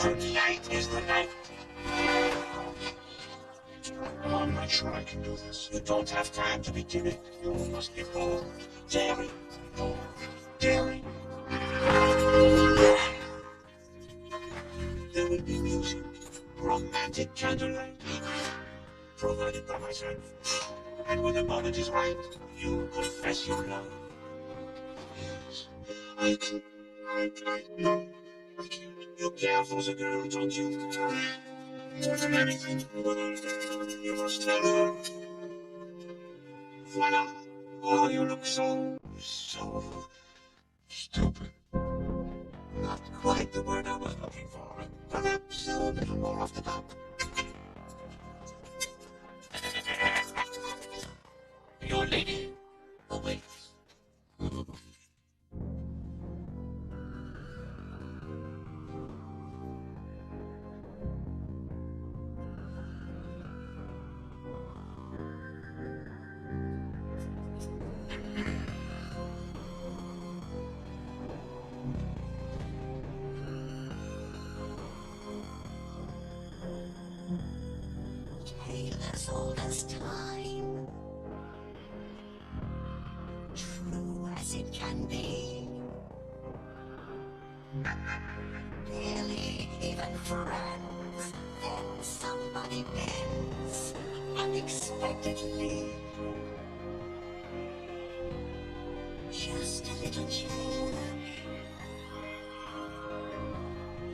A: Tonight is the night. I'm not sure I can do this. You don't have time to be timid. You must be bold, daring, bold, daring. There will be music, romantic candlelight, provided by myself. And when the moment is right, you confess your love. Yes, I know. I can't. You care for the girl, don't you? More than anything, you must tell her. Voila! Oh, you look so stupid. Not quite the word I was looking for. Perhaps a little more off the top. Your lady awaits.
B: Tale as old as time, true as it can be. Barely even friends, then somebody bends unexpectedly. Just a little change,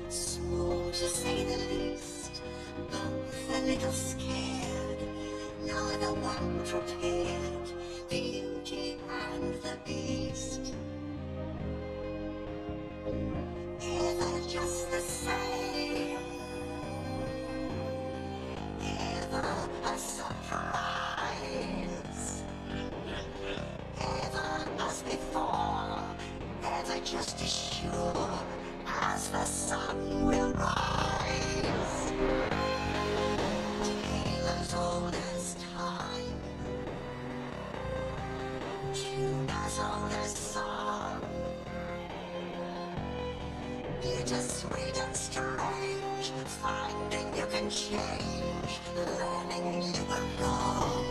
B: small to say the least, both a little scared, neither one prepared, Beauty and the Beast. Ever just the same, ever a surprise, ever as before, ever just as sure as the sun will rise. Tale as old as time, tune as old as song, bittersweet and strange, finding you can change, learning you were wrong.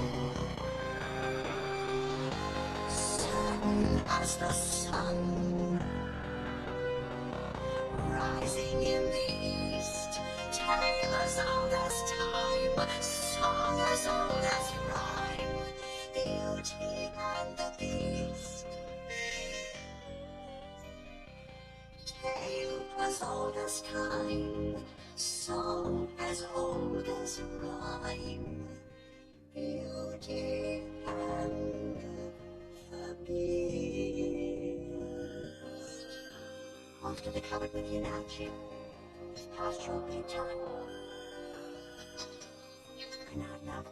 B: Certain as the sun, rising in the east, tale as old as time, song as old as rhyme, Beauty and the Beast. Tale as old as time, song as old as rhyme, Beauty and the Beast. Off to the cupboard with you now, Jim. It's past your bedtime. Good night, love.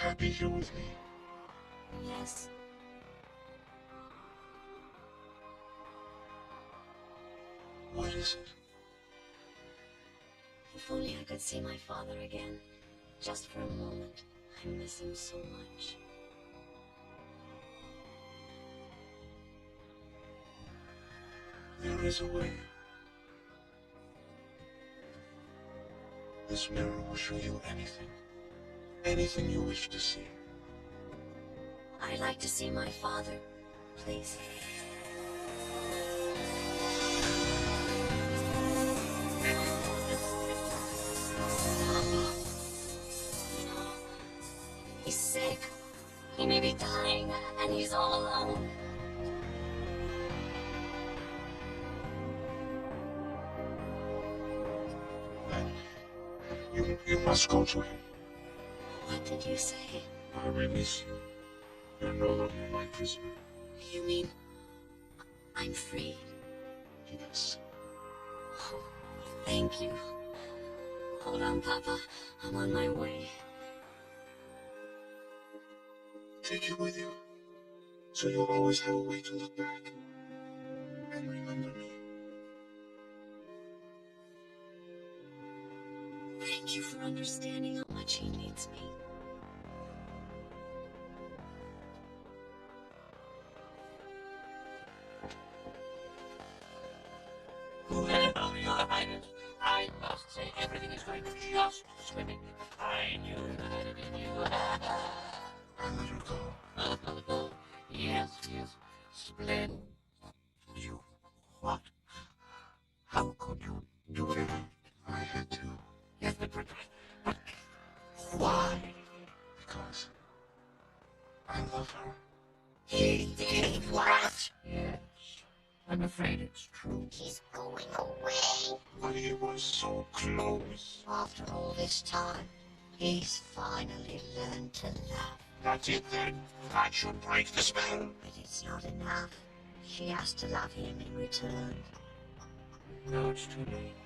A: happy you're with me?
B: Yes.
A: What is it?
B: If only I could see my father again. Just for a moment. I miss him so much.
A: There is a way. This mirror will show you anything. Anything you wish to see.
B: I'd like to see my father, please. He's sick. He may be dying, and he's all alone.
A: Then you must go to him.
B: What did you say?
A: I release you. You're no longer my prisoner.
B: You mean I'm free?
A: Yes.
B: Oh, thank you. Hold on, Papa. I'm on my way.
A: Take it with you. So you'll always have a way to look back. And remember me.
B: Thank you for understanding how much he needs me.
C: Well, Your Highness, I must say everything is going just swimmingly. I knew that it in you.
A: I let her go.
C: Yes, splendid.
A: You. What? How could you do that? I had to.
C: Yes, but why?
A: Because I love her.
C: He did what? Yes, I'm afraid it's true.
B: He's going away.
A: But he was so close.
B: After all this time, he's finally learned to love.
A: That's it then. That should break the spell.
B: But it's not enough. She has to love him in return.
C: Now it's too late.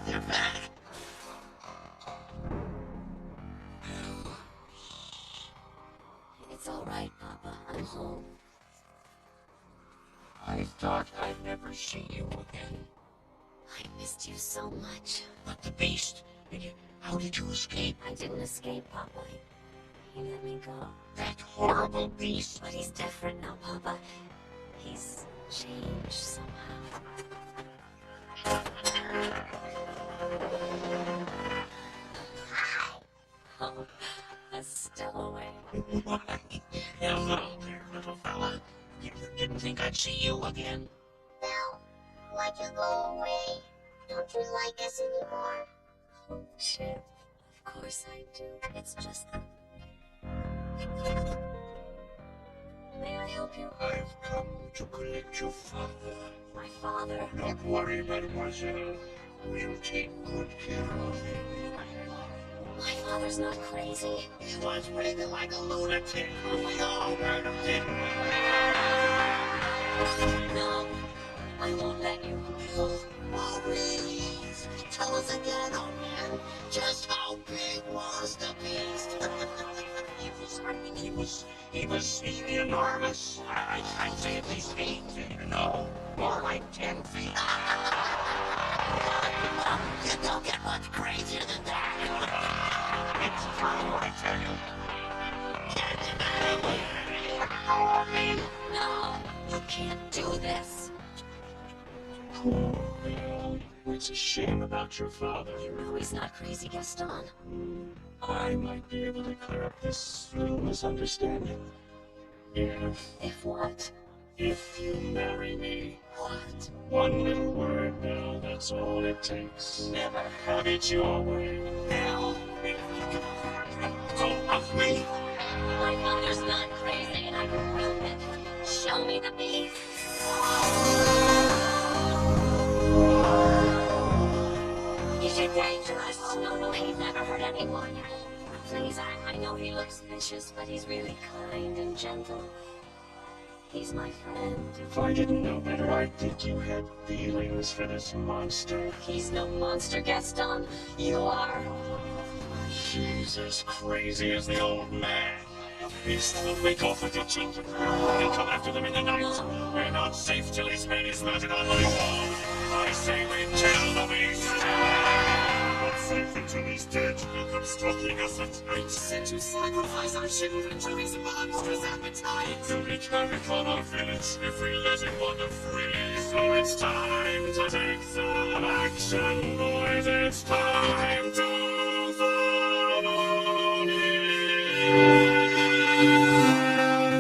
A: You're back.
B: It's all right, Papa. I'm home.
C: I thought I'd never see you again.
B: I missed you so much.
C: But the beast, how did you escape?
B: I didn't escape, Papa. He let me go.
C: That horrible beast.
B: But he's different now, Papa. He's changed somehow. Oh, a stowaway.
C: Why? Hello there, little fella. You didn't think I'd see you again?
B: Now, why'd you go away? Don't you like us anymore? Oh, Chip. Of course I do. It's just that... May I help you?
A: I've come to collect your father.
B: My father.
A: Don't worry, mademoiselle. We'll take good care of him.
B: My father's not crazy.
C: He was raving like a lunatic. We all heard of him.
B: No, I won't let you.
C: Maurice, tell us again, oh man, just how big was the beast? He was enormous. I'd say at least 8 feet. No, more like 10 feet. You don't get much crazier than that. It's true, I tell you.
B: No, you can't do this.
A: Well, it's a shame about your father.
B: No, he's not crazy, Gaston.
A: I might be able to clear up this little misunderstanding.
B: If what?
A: If you marry me.
B: What?
A: One little word, Belle, that's all it takes. Never have it your way.
C: Now, go off me.
B: My father's not crazy, and I can prove it. the beast. He's dangerous. No, he'd never hurt anyone. Please, I know he looks vicious, but he's really kind and gentle. He's my friend.
C: If I didn't know better, I'd think you had feelings for this monster.
B: He's no monster, Gaston. You are.
C: She's as crazy as the old man. Beast will make off with your children. He'll come after them in the night. We're not safe till his head is mounted on my wall. I say we kill the beast. Not safe until he's dead. He'll come stalking us at night.
B: Said to sacrifice our children to his monstrous appetite.
C: To wreak havoc on our village if we let him wander free. So it's time to take some action, boys. It's time to follow me.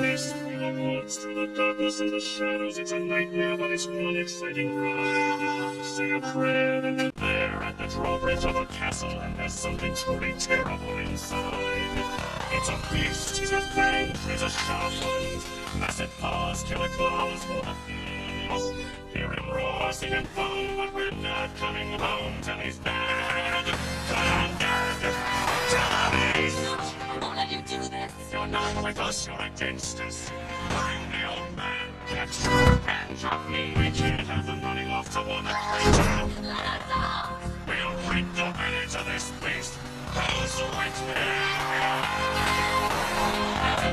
C: Beast walks through the darkness and the shadows. It's a nightmare, but it's one exciting ride. Say a prayer and you're there at the drawbridge of a castle, and there's something truly terrible inside. It's a beast, he's a fang, he's a sharp one. Massive paws, killer claws for the thieves. Hear him roar, sing and foam, but we're not coming home till he's dead. Dead.
B: I won't let you do this.
C: You're not with us, you're against us. I'm the old man. Get your hands off me. We can't have them running off to one creature.
B: Let us out.
C: We'll break the village of this beast. Who's with me?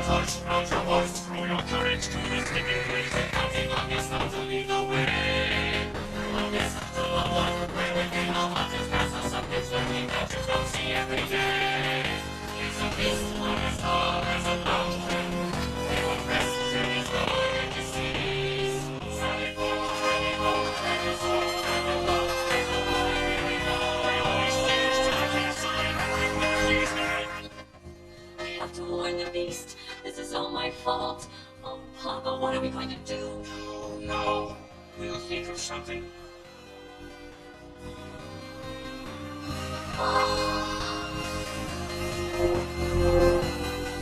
C: Push out your voice, throw your courage to the sticking place. Counting on yourself to lead the way. On this to the one where we can all want his castle. Something's learning that you don't see every day. He's a beast on his tall as a mountain. He will rest till he's gone and deceased. Sally Port, Sally Port, and his soul, and the love, and the boy, we know. We always sees to the castle and everywhere he's dead.
B: I have to warn the beast. This is all my fault. Oh, Papa, what are we going to do?
C: Oh no, we'll think of something.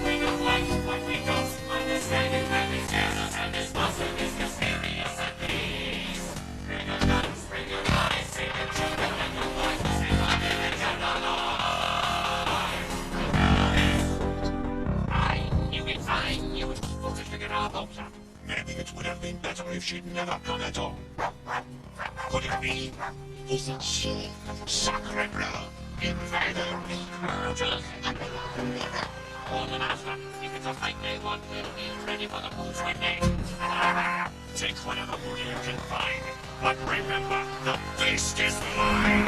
C: We don't like what we don't understand that his terrors and his muscle is mysterious and peace. Bring your guns, bring your eyes, save your children and your wife, save our village and our lives. I knew it. We'll figure it out. Maybe it would have been better if she'd never come at all. Could it be? Isn't she? Sacre bleu. Invader. Murder. All the master. If it's a fight they want, we'll be ready for the moves we make. Take whatever booty you can find. But remember, the beast is mine.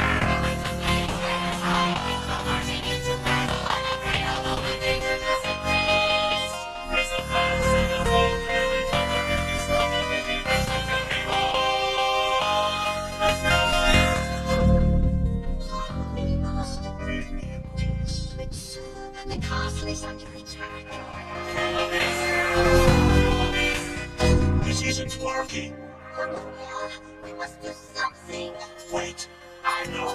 B: The castle is under attack.
C: This isn't working.
B: We must do something.
C: Wait, I know.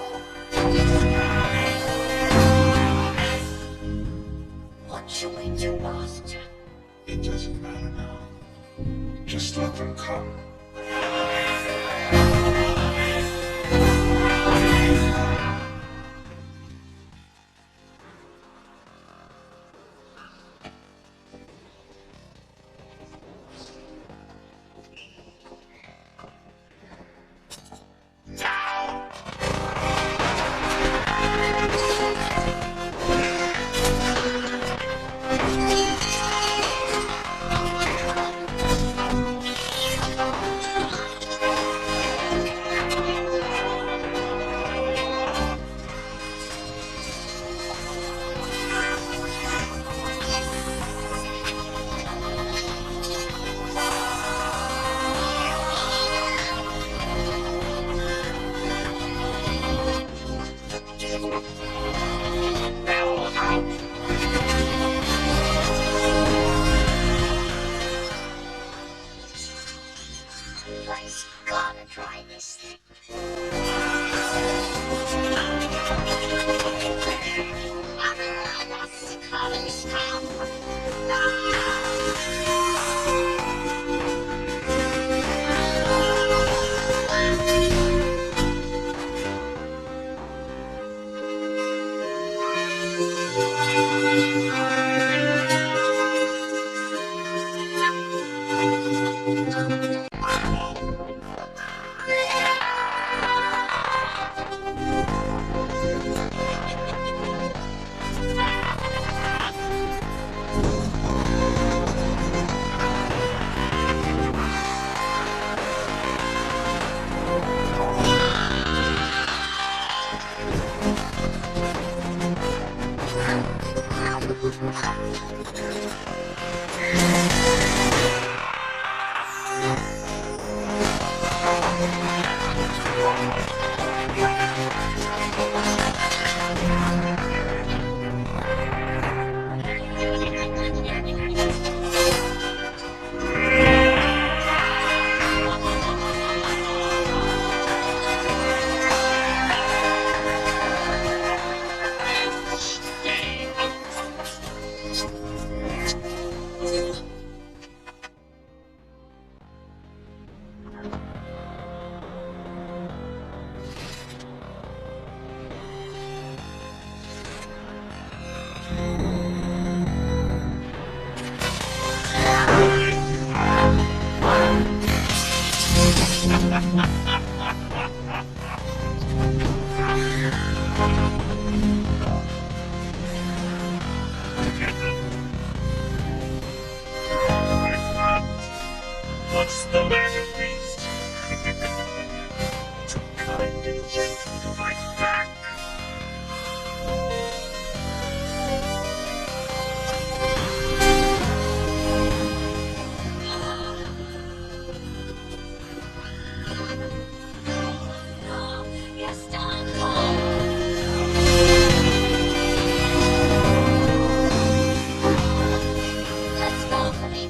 B: What shall we do, Master?
A: It doesn't matter now. Just let them come.
B: Let's gotta try this thing.
C: What's the matter, beast? Too kind and gentle to fight back.
B: No, yes, don't. Let's go, honey.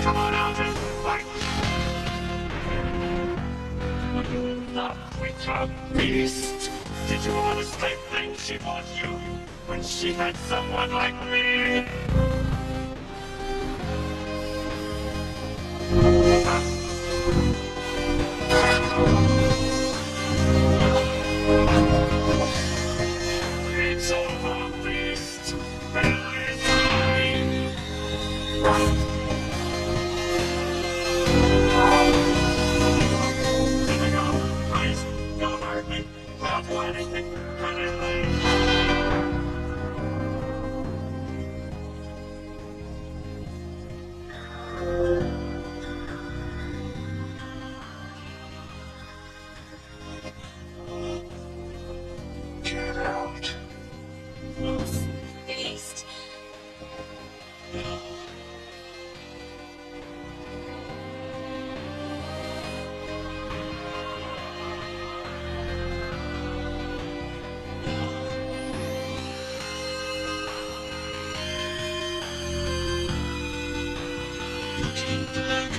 C: Come on out and fight. The creature beast. Did you honestly think she want you when she had someone like me? It's over, beast. Hell is mine. Let me go, please. Don't hurt me. I'll do anything. Anything.
A: Get out.
B: Beast.
A: You came back.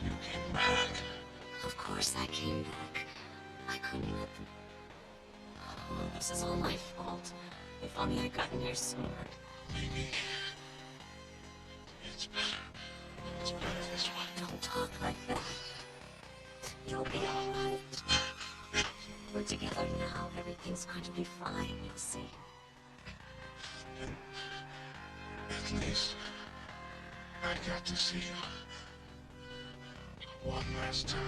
A: You came back.
B: Of course I came back. I couldn't let them. Oh, this is all my fault. If only I'd gotten here sooner.
A: Maybe. It's better. It's better this way.
B: Don't talk like that. You'll be alright. We're together now. Everything's going to be fine. You'll see.
A: At least I got to see you one last time.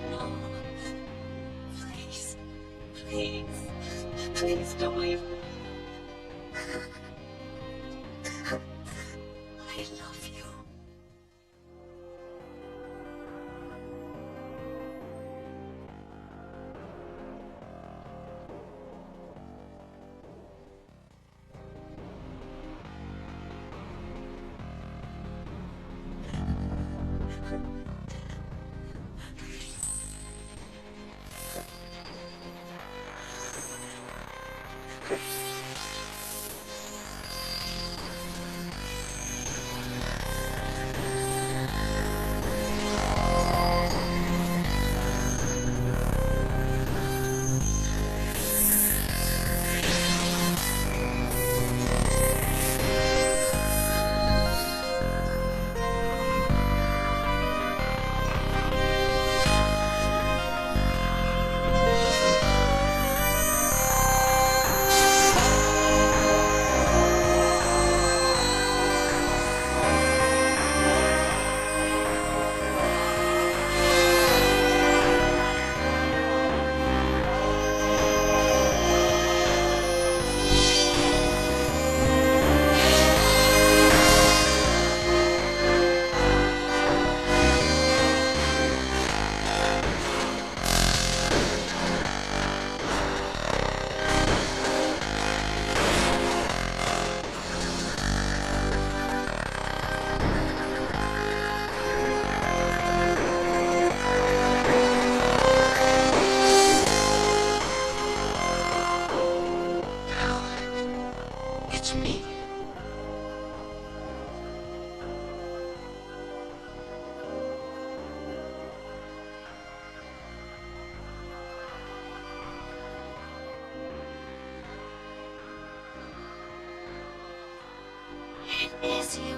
B: No. Please. Please. Please don't leave me. I love you. It's me. It is you.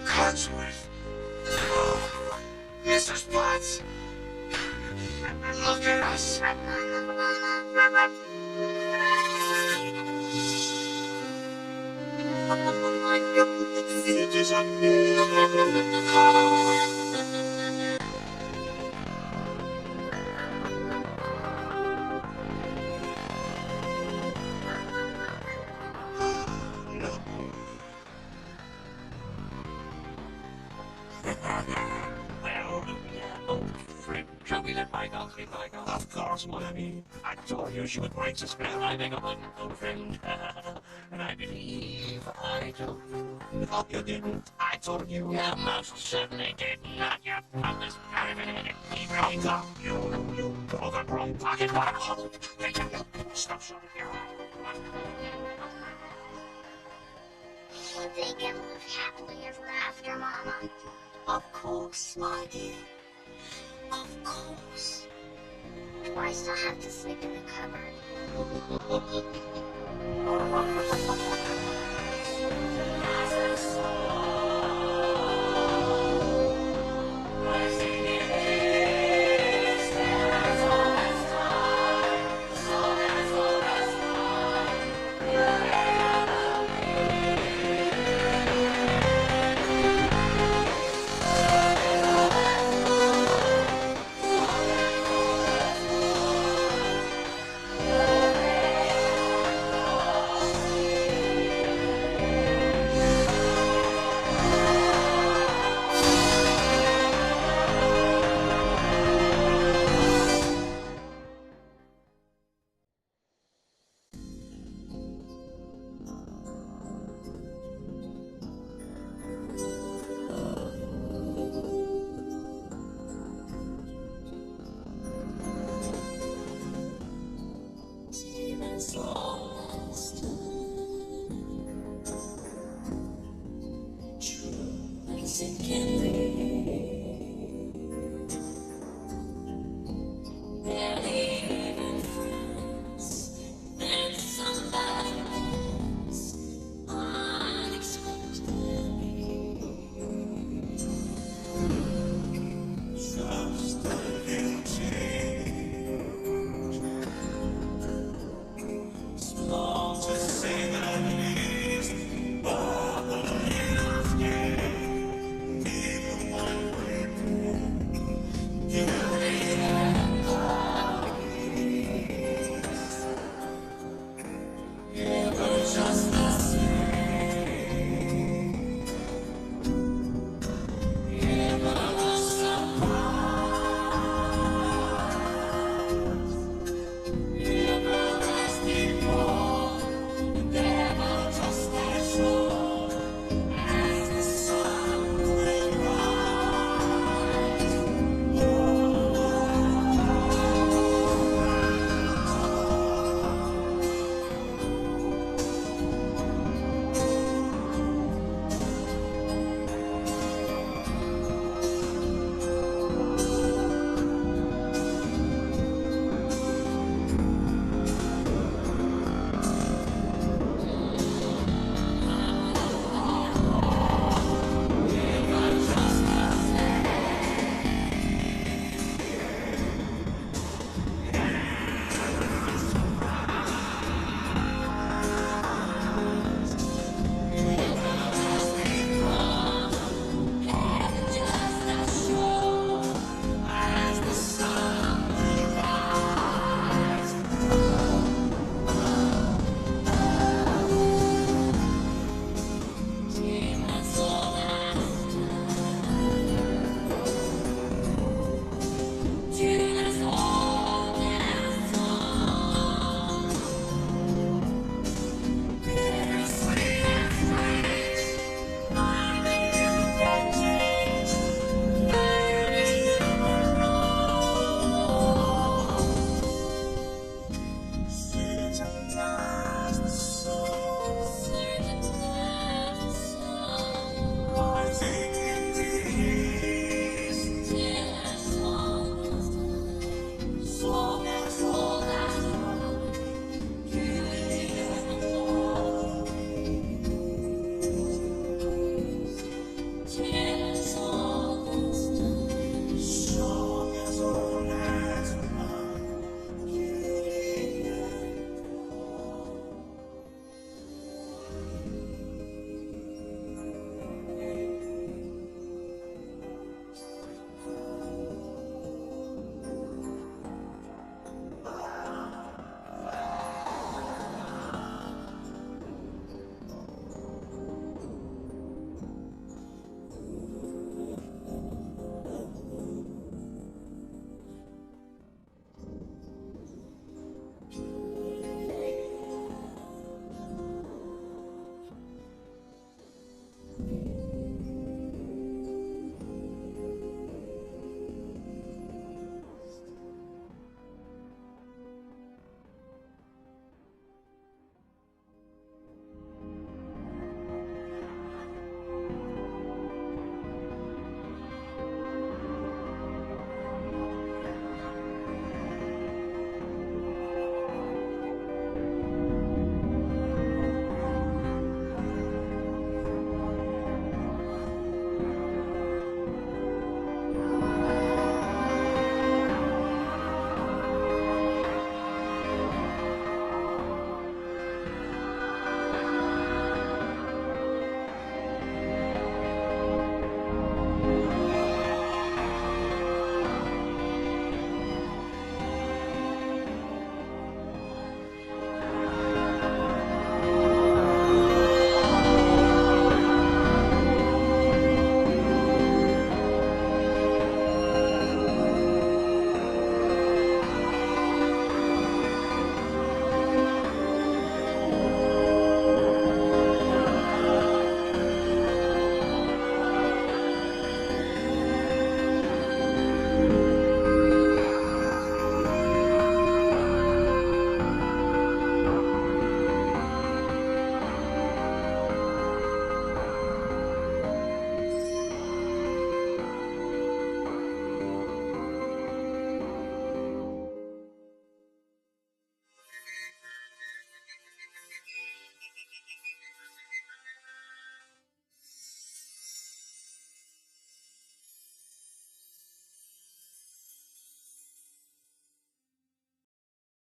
C: Codsworth. Mrs. Potts. Look at us. It is a Well, old friend, show me that bygones be bygones. Of course, Mommy. I told you she would break the spell. I beg your pardon, old friend. And I believe I told you. No, you didn't. I told you. You most certainly did not. You promised. He really got you. You overgrown pocket hole. Stop showing your
D: So they can live happily ever after, Mama.
B: Of course, my dear. Of course.
D: Do I still have to sleep in the cupboard?
B: As I saw